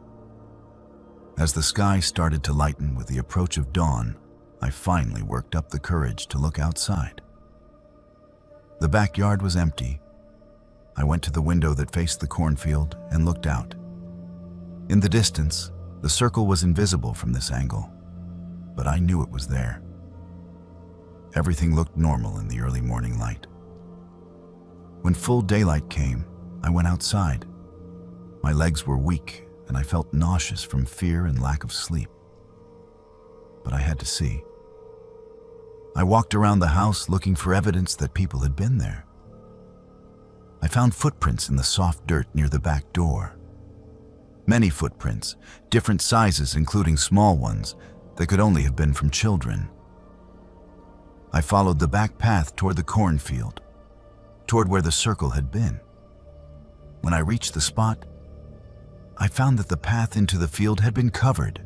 As the sky started to lighten with the approach of dawn, I finally worked up the courage to look outside. The backyard was empty. I went to the window that faced the cornfield and looked out. In the distance, the circle was invisible from this angle, but I knew it was there. Everything looked normal in the early morning light. When full daylight came, I went outside. My legs were weak and I felt nauseous from fear and lack of sleep. But I had to see. I walked around the house looking for evidence that people had been there. I found footprints in the soft dirt near the back door. Many footprints, different sizes including small ones, that could only have been from children. I followed the back path toward the cornfield, toward where the circle had been. When I reached the spot, I found that the path into the field had been covered.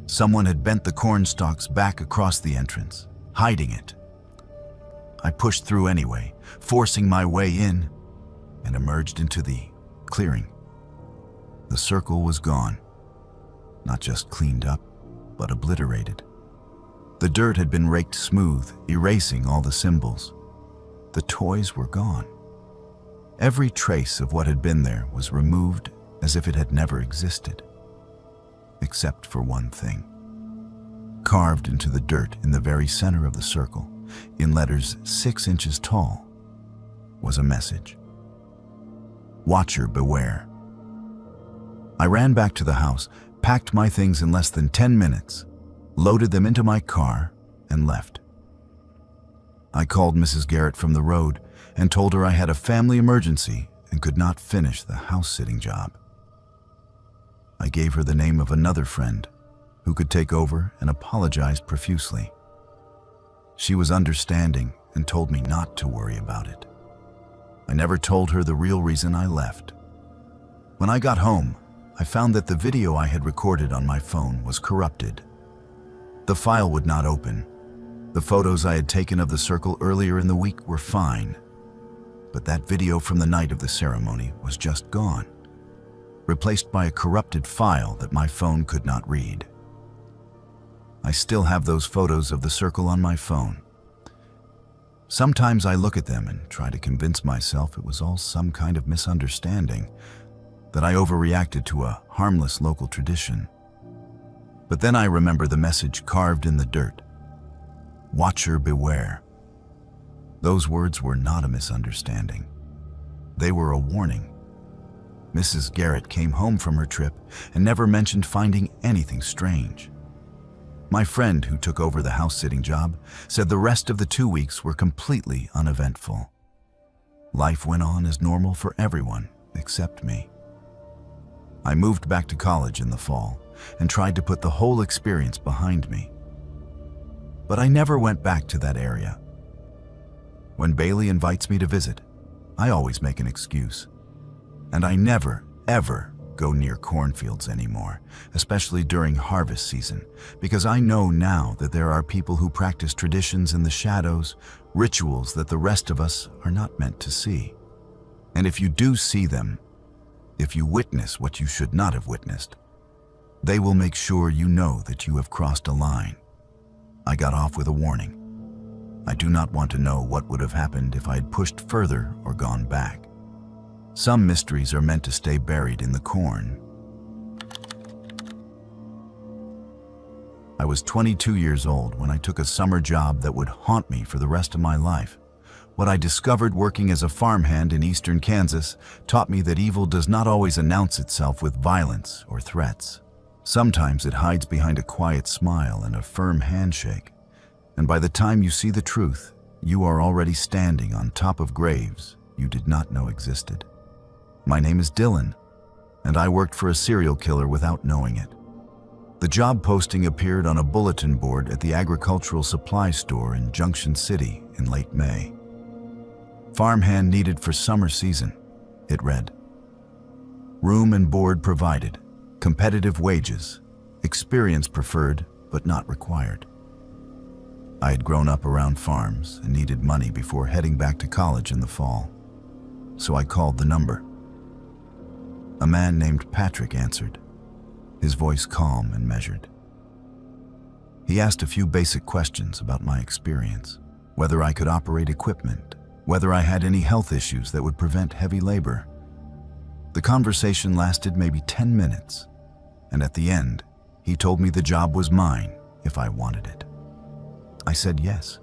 Someone had bent the corn stalks back across the entrance, hiding it. I pushed through anyway, forcing my way in, and emerged into the clearing. The circle was gone, not just cleaned up, but obliterated. The dirt had been raked smooth, erasing all the symbols. The toys were gone. Every trace of what had been there was removed as if it had never existed. Except for one thing. Carved into the dirt in the very center of the circle, in letters 6 inches tall, was a message. Watcher beware. I ran back to the house, packed my things in less than 10 minutes, loaded them into my car, and left. I called Mrs. Garrett from the road and told her I had a family emergency and could not finish the house-sitting job. I gave her the name of another friend who could take over and apologized profusely. She was understanding and told me not to worry about it. I never told her the real reason I left. When I got home, I found that the video I had recorded on my phone was corrupted. The file would not open. The photos I had taken of the circle earlier in the week were fine, but that video from the night of the ceremony was just gone. replaced by a corrupted file that my phone could not read. I still have those photos of the circle on my phone. Sometimes I look at them and try to convince myself it was all some kind of misunderstanding, that I overreacted to a harmless local tradition. But then I remember the message carved in the dirt. Watcher beware. Those words were not a misunderstanding. They were a warning. Mrs. Garrett came home from her trip and never mentioned finding anything strange. My friend who took over the house-sitting job said the rest of the 2 weeks were completely uneventful. Life went on as normal for everyone except me. I moved back to college in the fall and tried to put the whole experience behind me. But I never went back to that area. When Bailey invites me to visit, I always make an excuse. And I never, ever go near cornfields anymore, especially during harvest season, because I know now that there are people who practice traditions in the shadows, rituals that the rest of us are not meant to see. And if you do see them, if you witness what you should not have witnessed, they will make sure you know that you have crossed a line. I got off with a warning. I do not want to know what would have happened if I had pushed further or gone back. Some mysteries are meant to stay buried in the corn. I was 22 years old when I took a summer job that would haunt me for the rest of my life. What I discovered working as a farmhand in eastern Kansas taught me that evil does not always announce itself with violence or threats. Sometimes it hides behind a quiet smile and a firm handshake. And by the time you see the truth, you are already standing on top of graves you did not know existed. My name is Dylan, and I worked for a serial killer without knowing it. The job posting appeared on a bulletin board at the agricultural supply store in Junction City in late May. Farmhand needed for summer season, it read. Room and board provided, competitive wages, experience preferred but not required. I had grown up around farms and needed money before heading back to college in the fall, so I called the number. A man named Patrick answered, his voice calm and measured. He asked a few basic questions about my experience, whether I could operate equipment, whether I had any health issues that would prevent heavy labor. The conversation lasted maybe 10 minutes, and at the end, he told me the job was mine if I wanted it. I said yes.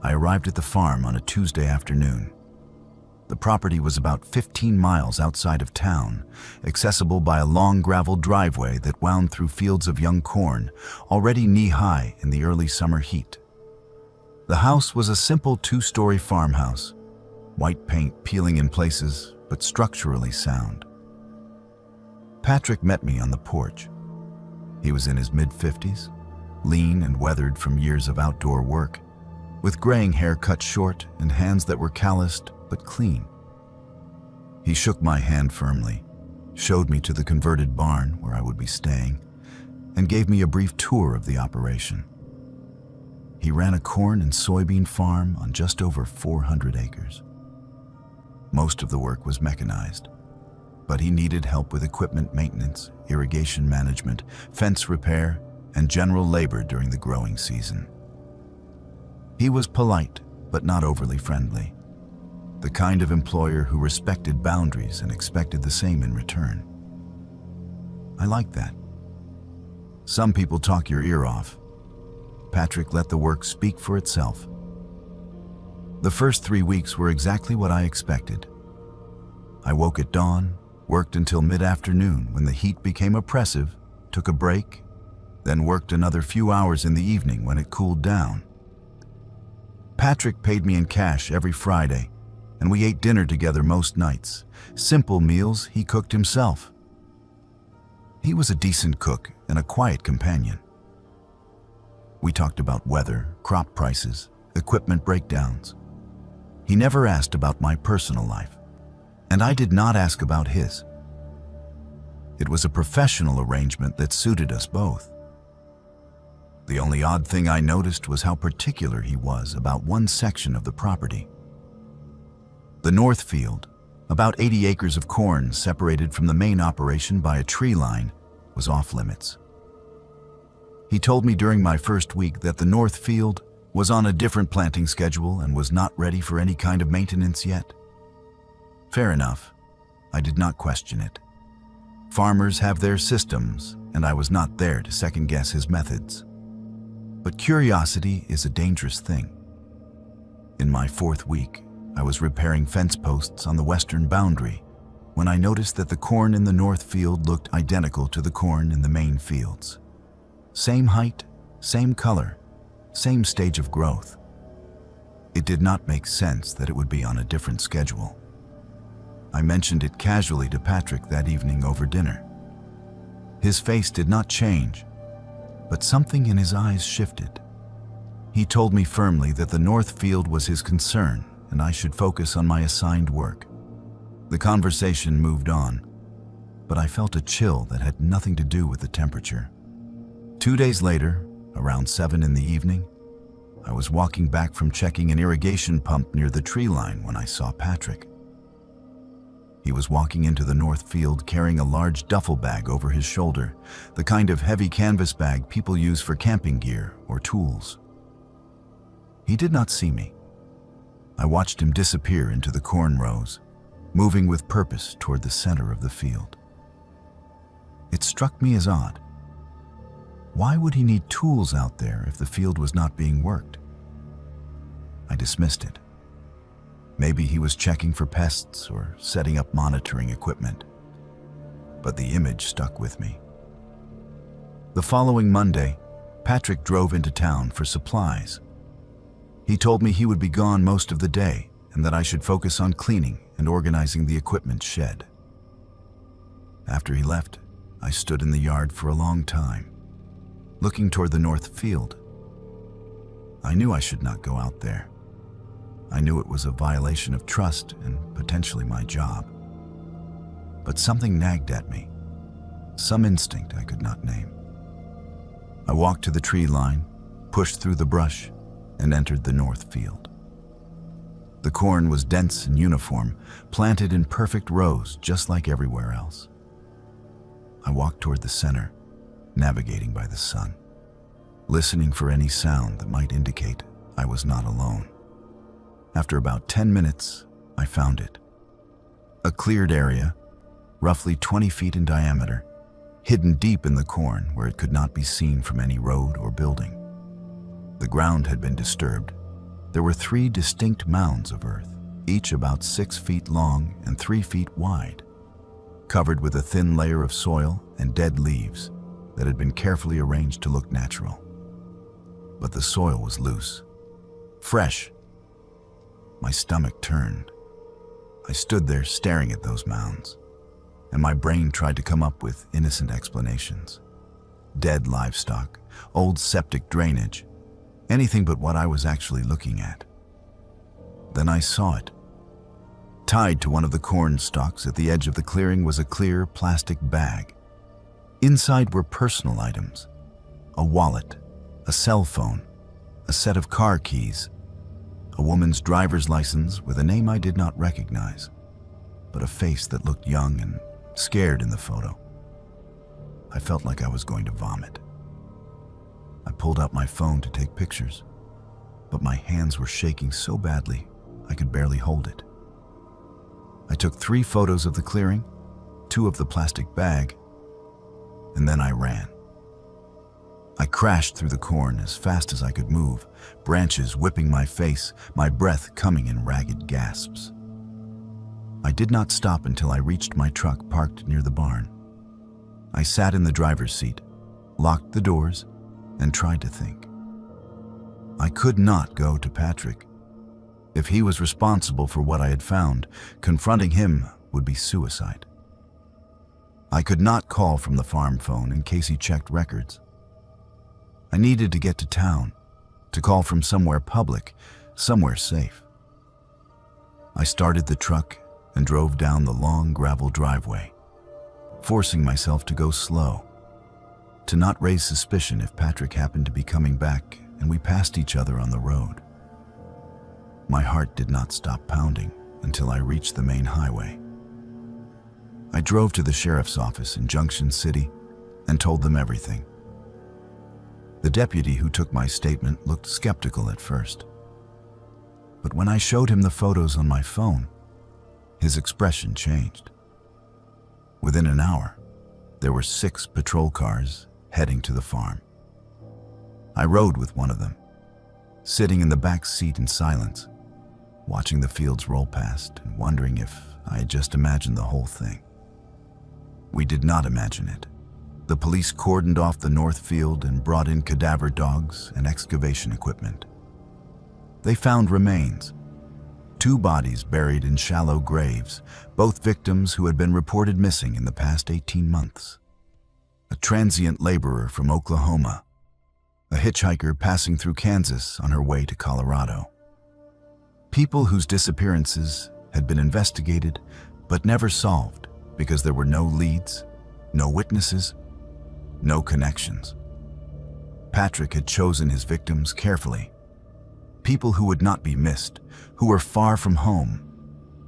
I arrived at the farm on a Tuesday afternoon. The property was about 15 miles outside of town, accessible by a long gravel driveway that wound through fields of young corn, already knee-high in the early summer heat. The house was a simple 2-story farmhouse, white paint peeling in places, but structurally sound. Patrick met me on the porch. He was in his mid-50s, lean and weathered from years of outdoor work, with graying hair cut short and hands that were calloused but clean. He shook my hand firmly, showed me to the converted barn where I would be staying, and gave me a brief tour of the operation. He ran a corn and soybean farm on just over 400 acres. Most of the work was mechanized, but he needed help with equipment maintenance, irrigation management, fence repair, and general labor during the growing season. He was polite, but not overly friendly, the kind of employer who respected boundaries and expected the same in return. I liked that. Some people talk your ear off. Patrick let the work speak for itself. The first 3 weeks were exactly what I expected. I woke at dawn, worked until mid-afternoon when the heat became oppressive, took a break, then worked another few hours in the evening when it cooled down. Patrick paid me in cash every Friday, and we ate dinner together most nights, simple meals he cooked himself. He was a decent cook and a quiet companion. We talked about weather, crop prices, equipment breakdowns. He never asked about my personal life, and I did not ask about his. It was a professional arrangement that suited us both. The only odd thing I noticed was how particular he was about one section of the property. The north field, About 80 acres of corn separated from the main operation by a tree line was off limits. He told me during my first week that the North Field was on a different planting schedule and was not ready for any kind of maintenance yet. Fair enough. I did not question it. Farmers have their systems, and I was not there to second-guess his methods. But curiosity is a dangerous thing. In my fourth week, I was repairing fence posts on the western boundary when I noticed that the corn in the North Field looked identical to the corn in the main fields. Same height, same color, same stage of growth. It did not make sense that it would be on a different schedule. I mentioned it casually to Patrick that evening over dinner. His face did not change, but something in his eyes shifted. He told me firmly that the North Field was his concern and I should focus on my assigned work. The conversation moved on, but I felt a chill that had nothing to do with the temperature. 2 days later, around 7 in the evening, I was walking back from checking an irrigation pump near the tree line when I saw Patrick. He was walking into the North Field carrying a large duffel bag over his shoulder, the kind of heavy canvas bag people use for camping gear or tools. He did not see me. I watched him disappear into the corn rows, moving with purpose toward the center of the field. It struck me as odd. Why would he need tools out there if the field was not being worked? I dismissed it. Maybe he was checking for pests or setting up monitoring equipment. But the image stuck with me. The following Monday, Patrick drove into town for supplies. He told me he would be gone most of the day and that I should focus on cleaning and organizing the equipment shed. After he left, I stood in the yard for a long time, looking toward the North Field. I knew I should not go out there. I knew it was a violation of trust and potentially my job. But something nagged at me, some instinct I could not name. I walked to the tree line, pushed through the brush, and entered the North Field. The corn was dense and uniform, planted in perfect rows just like everywhere else. I walked toward the center, navigating by the sun, listening for any sound that might indicate I was not alone. After about 10 minutes, I found it. A cleared area, roughly 20 feet in diameter, hidden deep in the corn where it could not be seen from any road or building. The ground had been disturbed. There were 3 distinct mounds of earth, each about 6 feet long and 3 feet wide, covered with a thin layer of soil and dead leaves that had been carefully arranged to look natural. But the soil was loose, fresh. My stomach turned. I stood there staring at those mounds, and my brain tried to come up with innocent explanations. Dead livestock, old septic drainage, anything but what I was actually looking at. Then I saw it. Tied to one of the corn stalks at the edge of the clearing was a clear plastic bag. Inside were personal items, a wallet, a cell phone, a set of car keys, a woman's driver's license with a name I did not recognize, but a face that looked young and scared in the photo. I felt like I was going to vomit. I pulled out my phone to take pictures, but my hands were shaking so badly I could barely hold it. I took 3 photos of the clearing, 2 of the plastic bag, and then I ran. I crashed through the corn as fast as I could move, branches whipping my face, my breath coming in ragged gasps. I did not stop until I reached my truck parked near the barn. I sat in the driver's seat, locked the doors, and tried to think. I could not go to Patrick. If he was responsible for what I had found, confronting him would be suicide. I could not call from the farm phone in case he checked records. I needed to get to town, to call from somewhere public, somewhere safe. I started the truck and drove down the long gravel driveway, forcing myself to go slow, to not raise suspicion if Patrick happened to be coming back and we passed each other on the road. My heart did not stop pounding until I reached the main highway. I drove to the sheriff's office in Junction City and told them everything. The deputy who took my statement looked skeptical at first. But when I showed him the photos on my phone, his expression changed. Within an hour, there were 6 patrol cars heading to the farm. I rode with one of them, sitting in the back seat in silence, watching the fields roll past and wondering if I had just imagined the whole thing. We did not imagine it. The police cordoned off the north field and brought in cadaver dogs and excavation equipment. They found remains, 2 bodies buried in shallow graves, both victims who had been reported missing in the past 18 months. A transient laborer from Oklahoma, a hitchhiker passing through Kansas on her way to Colorado. People whose disappearances had been investigated but never solved because there were no leads, no witnesses, no connections. Patrick had chosen his victims carefully. People who would not be missed, who were far from home,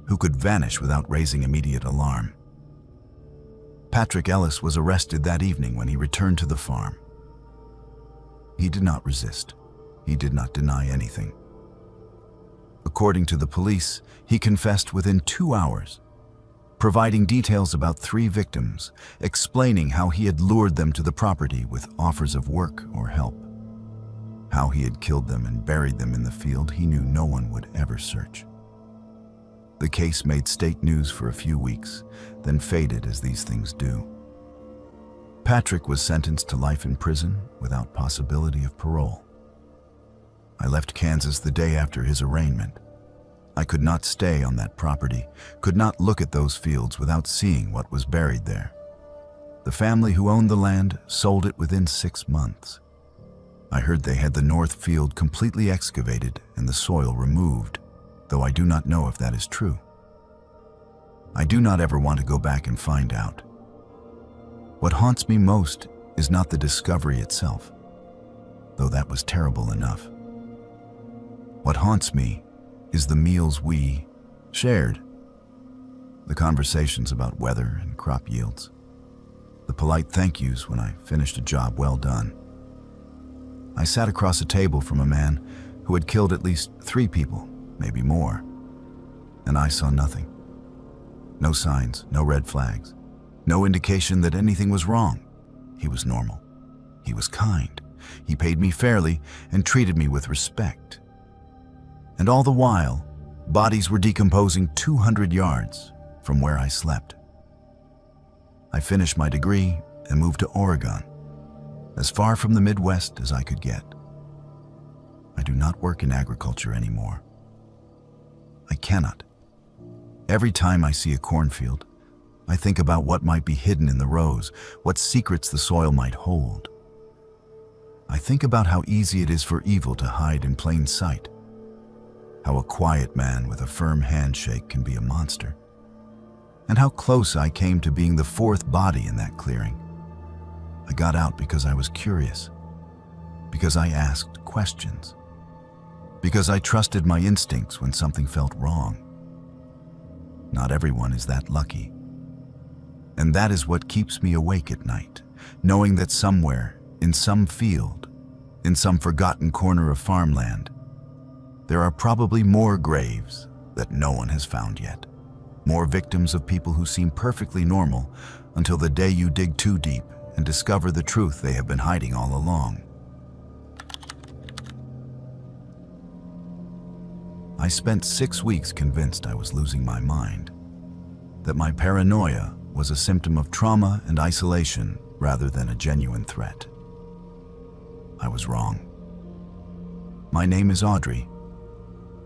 who could vanish without raising immediate alarm. Patrick Ellis was arrested that evening when he returned to the farm. He did not resist. He did not deny anything. According to the police, he confessed within 2 hours, providing details about 3 victims, explaining how he had lured them to the property with offers of work or help. How he had killed them and buried them in the field he knew no one would ever search. The case made state news for a few weeks, then faded as these things do. Patrick was sentenced to life in prison without possibility of parole. I left Kansas the day after his arraignment. I could not stay on that property, could not look at those fields without seeing what was buried there. The family who owned the land sold it within 6 months. I heard they had the north field completely excavated and the soil removed, though I do not know if that is true. I do not ever want to go back and find out. What haunts me most is not the discovery itself, though that was terrible enough. What haunts me is the meals we shared, the conversations about weather and crop yields, the polite thank yous when I finished a job well done. I sat across a table from a man who had killed at least 3 people, maybe more, and I saw nothing. No signs, no red flags, no indication that anything was wrong. He was normal. He was kind. He paid me fairly and treated me with respect. And all the while, bodies were decomposing 200 yards from where I slept. I finished my degree and moved to Oregon, as far from the Midwest as I could get. I do not work in agriculture anymore. I cannot. Every time I see a cornfield, I think about what might be hidden in the rows, what secrets the soil might hold. I think about how easy it is for evil to hide in plain sight, how a quiet man with a firm handshake can be a monster, and how close I came to being the 4th body in that clearing. I got out because I was curious, because I asked questions, because I trusted my instincts when something felt wrong. Not everyone is that lucky. And that is what keeps me awake at night, knowing that somewhere, in some field, in some forgotten corner of farmland, there are probably more graves that no one has found yet, more victims of people who seem perfectly normal until the day you dig too deep and discover the truth they have been hiding all along. I spent 6 weeks convinced I was losing my mind, that my paranoia was a symptom of trauma and isolation rather than a genuine threat. I was wrong. My name is Audrey,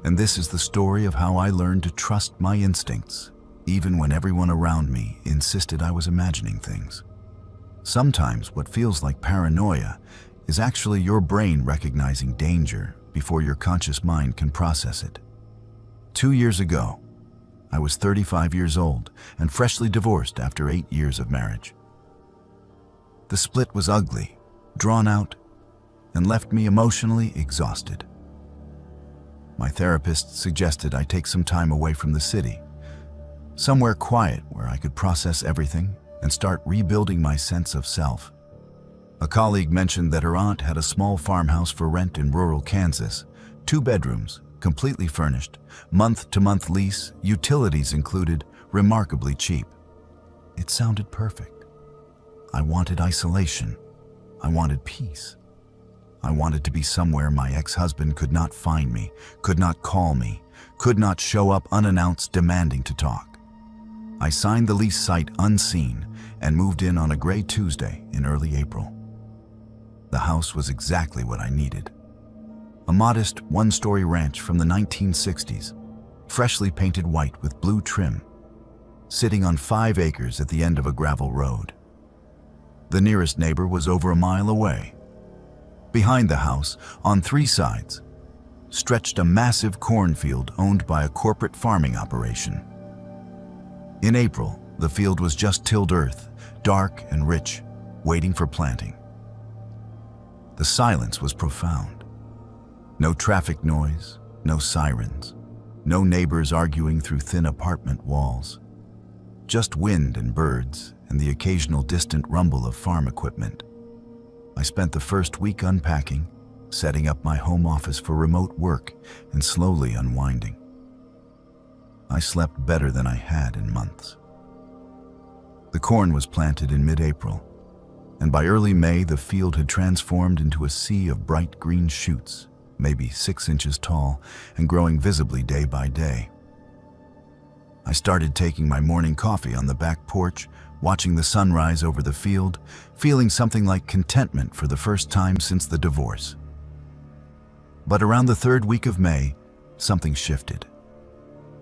and this is the story of how I learned to trust my instincts, even when everyone around me insisted I was imagining things. Sometimes what feels like paranoia is actually your brain recognizing danger before your conscious mind can process it. 2 years ago, I was 35 years old and freshly divorced after 8 years of marriage. The split was ugly, drawn out, and left me emotionally exhausted. My therapist suggested I take some time away from the city, somewhere quiet where I could process everything and start rebuilding my sense of self. A colleague mentioned that her aunt had a small farmhouse for rent in rural Kansas, 2 bedrooms, completely furnished, month-to-month lease, utilities included, remarkably cheap. It sounded perfect. I wanted isolation. I wanted peace. I wanted to be somewhere my ex-husband could not find me, could not call me, could not show up unannounced demanding to talk. I signed the lease sight unseen and moved in on a gray Tuesday in early April. The house was exactly what I needed. A modest one-story ranch from the 1960s, freshly painted white with blue trim, sitting on 5 acres at the end of a gravel road. The nearest neighbor was over a mile away. Behind the house, on 3 sides, stretched a massive cornfield owned by a corporate farming operation. In April, the field was just tilled earth, dark and rich, waiting for planting. The silence was profound. No traffic noise, no sirens, no neighbors arguing through thin apartment walls. Just wind and birds and the occasional distant rumble of farm equipment. I spent the first week unpacking, setting up my home office for remote work and slowly unwinding. I slept better than I had in months. The corn was planted in mid-April, and by early May the field had transformed into a sea of bright green shoots, maybe 6 inches tall and growing visibly day by day. I started taking my morning coffee on the back porch, watching the sunrise over the field, feeling something like contentment for the first time since the divorce. But around the 3rd week of May, something shifted.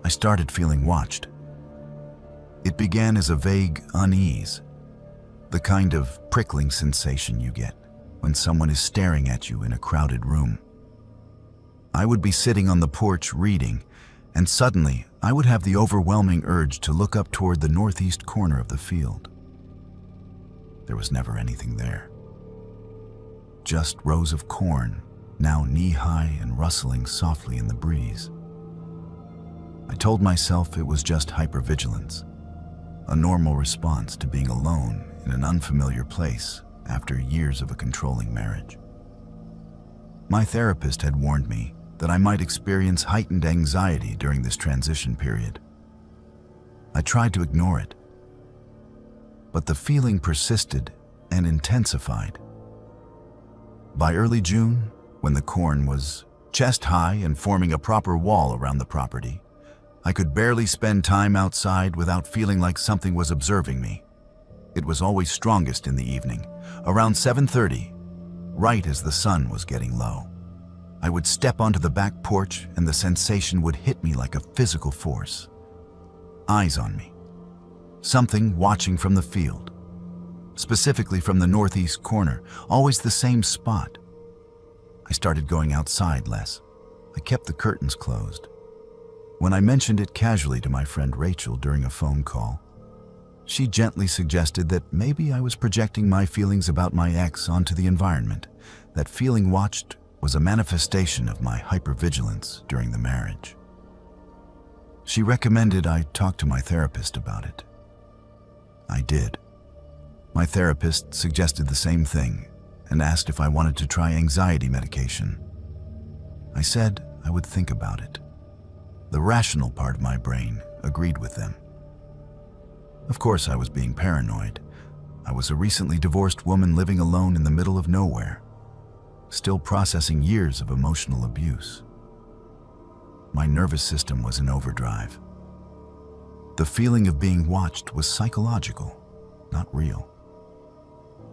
I started feeling watched. It began as a vague unease, the kind of prickling sensation you get when someone is staring at you in a crowded room. I would be sitting on the porch reading, and suddenly I would have the overwhelming urge to look up toward the northeast corner of the field. There was never anything there. Just rows of corn, now knee-high and rustling softly in the breeze. I told myself it was just hypervigilance, a normal response to being alone in an unfamiliar place after years of a controlling marriage. My therapist had warned me that I might experience heightened anxiety during this transition period. I tried to ignore it, but the feeling persisted and intensified. By early June, when the corn was chest high and forming a proper wall around the property, I could barely spend time outside without feeling like something was observing me. It was always strongest in the evening, around 7:30, right as the sun was getting low. I would step onto the back porch and the sensation would hit me like a physical force. Eyes on me. Something watching from the field, specifically from the northeast corner, always the same spot. I started going outside less. I kept the curtains closed. When I mentioned it casually to my friend Rachel during a phone call, she gently suggested that maybe I was projecting my feelings about my ex onto the environment, that feeling watched was a manifestation of my hypervigilance during the marriage. She recommended I talk to my therapist about it. I did. My therapist suggested the same thing and asked if I wanted to try anxiety medication. I said I would think about it. The rational part of my brain agreed with them. Of course, I was being paranoid. I was a recently divorced woman living alone in the middle of nowhere, still processing years of emotional abuse. My nervous system was in overdrive. The feeling of being watched was psychological, not real.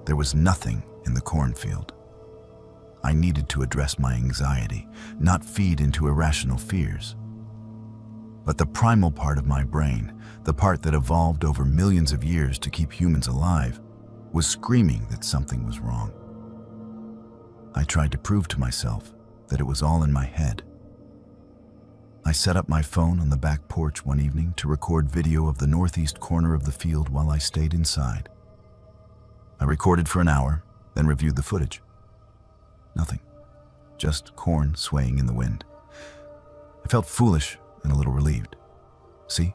There was nothing in the cornfield. I needed to address my anxiety, not feed into irrational fears. But the primal part of my brain, the part that evolved over millions of years to keep humans alive, was screaming that something was wrong. I tried to prove to myself that it was all in my head. I set up my phone on the back porch one evening to record video of the northeast corner of the field while I stayed inside. I recorded for an hour, then reviewed the footage. Nothing. Just corn swaying in the wind. I felt foolish and a little relieved. See?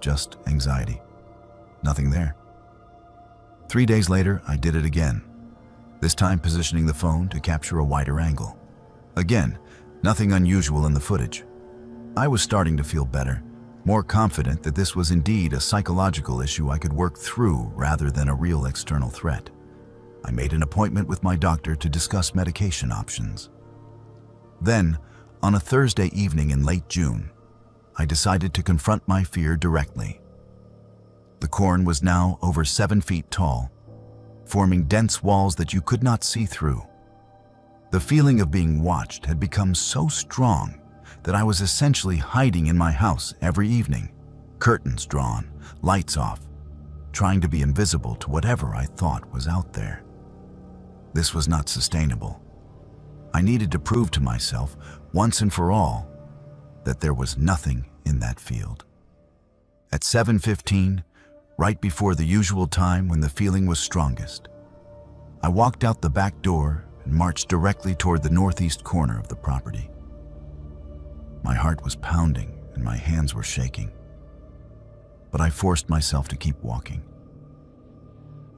just anxiety. Nothing there. 3 days later, I did it again, this time positioning the phone to capture a wider angle. Again, nothing unusual in the footage. I was starting to feel better, more confident that this was indeed a psychological issue I could work through rather than a real external threat. I made an appointment with my doctor to discuss medication options. Then, on a Thursday evening in late June, I decided to confront my fear directly. The corn was now over 7 feet tall, forming dense walls that you could not see through. The feeling of being watched had become so strong that I was essentially hiding in my house every evening, curtains drawn, lights off, trying to be invisible to whatever I thought was out there. This was not sustainable. I needed to prove to myself, once and for all, that there was nothing in that field. At 7:15, right before the usual time when the feeling was strongest, I walked out the back door and marched directly toward the northeast corner of the property. My heart was pounding and my hands were shaking, but I forced myself to keep walking.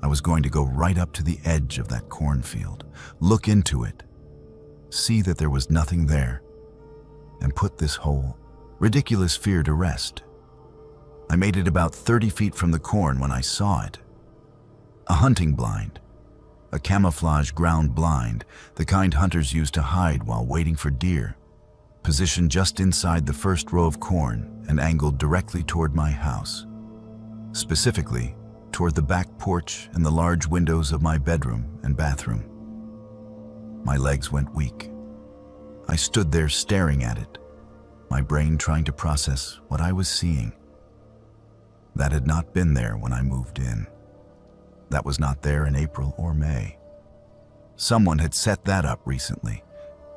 I was going to go right up to the edge of that cornfield, look into it, see that there was nothing there, and put this whole, ridiculous fear to rest. I made it about 30 feet from the corn when I saw it. A hunting blind, a camouflage ground blind, the kind hunters use to hide while waiting for deer, positioned just inside the first row of corn and angled directly toward my house, specifically toward the back porch and the large windows of my bedroom and bathroom. My legs went weak. I stood there staring at it, my brain trying to process what I was seeing. That had not been there when I moved in. That was not there in April or May. Someone had set that up recently,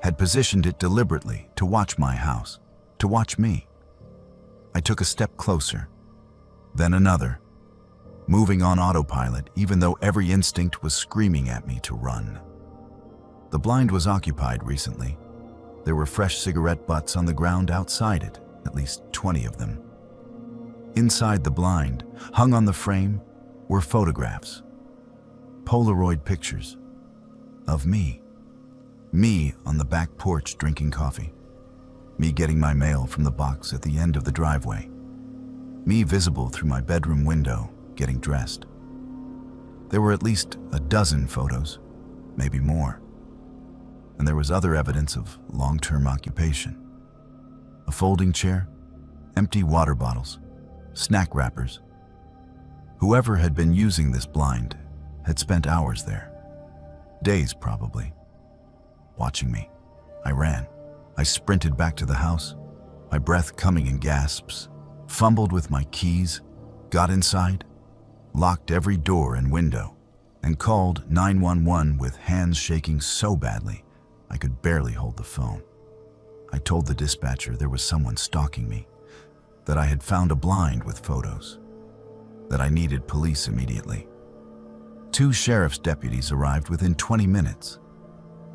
had positioned it deliberately to watch my house, to watch me. I took a step closer, then another, moving on autopilot even though every instinct was screaming at me to run. The blind was occupied recently. There were fresh cigarette butts on the ground outside it, at least 20 of them. Inside the blind, hung on the frame, were photographs, Polaroid pictures of me. Me on the back porch drinking coffee. Me getting my mail from the box at the end of the driveway. Me visible through my bedroom window, getting dressed. There were at least a dozen photos, maybe more. And there was other evidence of long-term occupation. A folding chair, empty water bottles, snack wrappers. Whoever had been using this blind had spent hours there. Days, probably. Watching me. I ran. I sprinted back to the house, my breath coming in gasps, fumbled with my keys, got inside, locked every door and window, and called 911 with hands shaking so badly I could barely hold the phone. I told the dispatcher there was someone stalking me, that I had found a blind with photos, that I needed police immediately. 2 sheriff's deputies arrived within 20 minutes.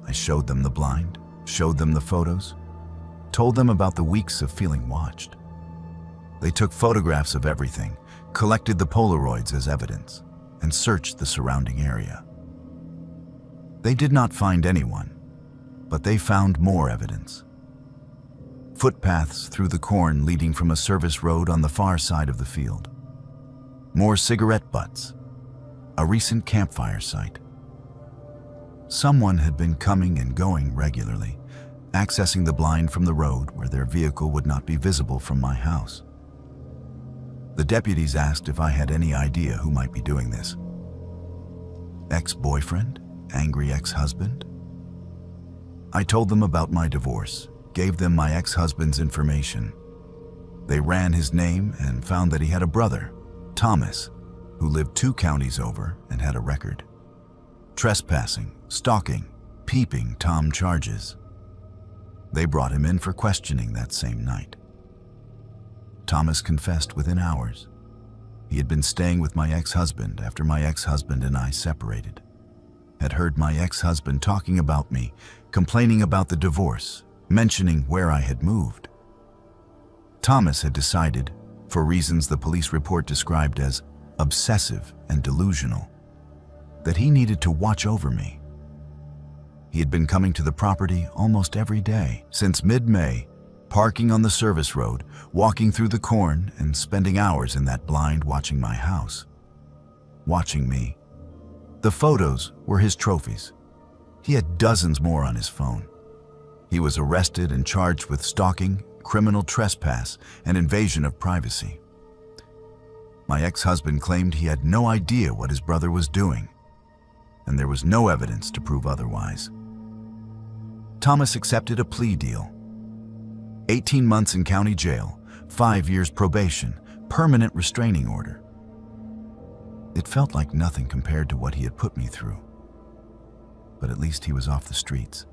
I showed them the blind, showed them the photos, told them about the weeks of feeling watched. They took photographs of everything, collected the Polaroids as evidence, and searched the surrounding area. They did not find anyone, but they found more evidence. Footpaths through the corn leading from a service road on the far side of the field. More cigarette butts. A recent campfire site. Someone had been coming and going regularly, accessing the blind from the road where their vehicle would not be visible from my house. The deputies asked if I had any idea who might be doing this. Ex-boyfriend? Angry ex-husband? I told them about my divorce, gave them my ex-husband's information. They ran his name and found that he had a brother, Thomas, who lived 2 counties over and had a record. Trespassing, stalking, peeping Tom charges. They brought him in for questioning that same night. Thomas confessed within hours. He had been staying with my ex-husband after my ex-husband and I separated. Had heard my ex-husband talking about me, complaining about the divorce, mentioning where I had moved. Thomas had decided, for reasons the police report described as obsessive and delusional, that he needed to watch over me. He had been coming to the property almost every day since mid-May, parking on the service road, walking through the corn, and spending hours in that blind watching my house. Watching me. The photos were his trophies. He had dozens more on his phone. He was arrested and charged with stalking, criminal trespass, and invasion of privacy. My ex-husband claimed he had no idea what his brother was doing, and there was no evidence to prove otherwise. Thomas accepted a plea deal. 18 months in county jail, 5 years probation, permanent restraining order. It felt like nothing compared to what he had put me through. But at least he was off the streets.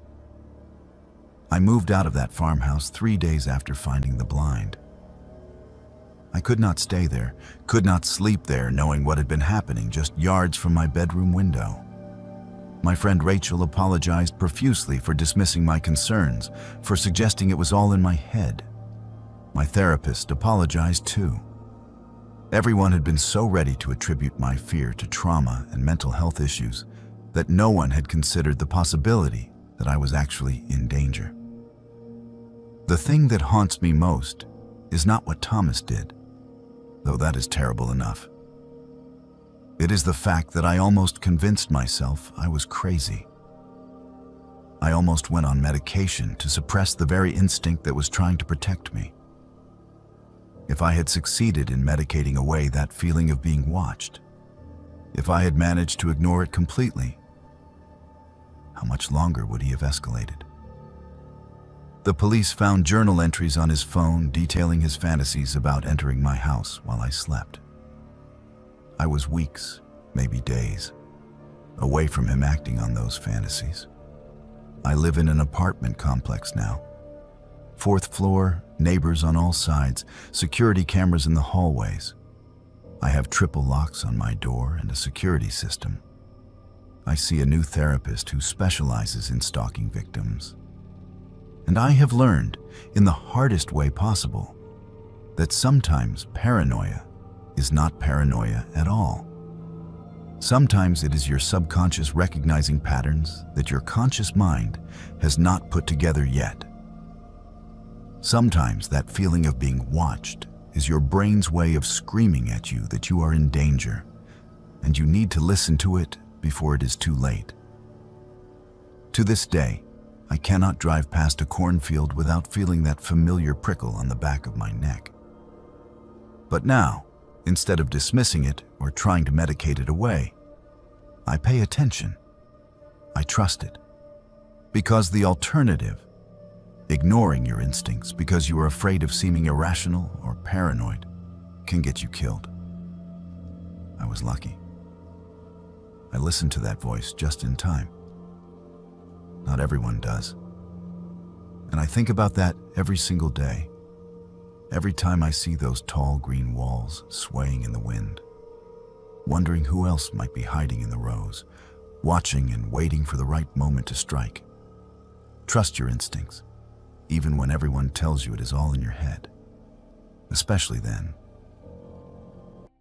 I moved out of that farmhouse 3 days after finding the blind. I could not stay there, could not sleep there, knowing what had been happening just yards from my bedroom window. My friend Rachel apologized profusely for dismissing my concerns, for suggesting it was all in my head. My therapist apologized too. Everyone had been so ready to attribute my fear to trauma and mental health issues that no one had considered the possibility that I was actually in danger. The thing that haunts me most is not what Thomas did, though that is terrible enough. It is the fact that I almost convinced myself I was crazy. I almost went on medication to suppress the very instinct that was trying to protect me. If I had succeeded in medicating away that feeling of being watched, if I had managed to ignore it completely, how much longer would he have escalated? The police found journal entries on his phone detailing his fantasies about entering my house while I slept. I was weeks, maybe days, away from him acting on those fantasies. I live in an apartment complex now. 4th floor, neighbors on all sides, security cameras in the hallways. I have triple locks on my door and a security system. I see a new therapist who specializes in stalking victims. And I have learned, in the hardest way possible, that sometimes paranoia is not paranoia at all. Sometimes it is your subconscious recognizing patterns that your conscious mind has not put together yet. Sometimes that feeling of being watched is your brain's way of screaming at you that you are in danger, and you need to listen to it before it is too late. To this day, I cannot drive past a cornfield without feeling that familiar prickle on the back of my neck. But now, instead of dismissing it or trying to medicate it away, I pay attention. I trust it. Because the alternative, ignoring your instincts because you are afraid of seeming irrational or paranoid, can get you killed. I was lucky. I listened to that voice just in time. Not everyone does. And I think about that every single day. Every time I see those tall green walls swaying in the wind, wondering who else might be hiding in the rows, watching and waiting for the right moment to strike. Trust your instincts, even when everyone tells you it is all in your head. Especially then,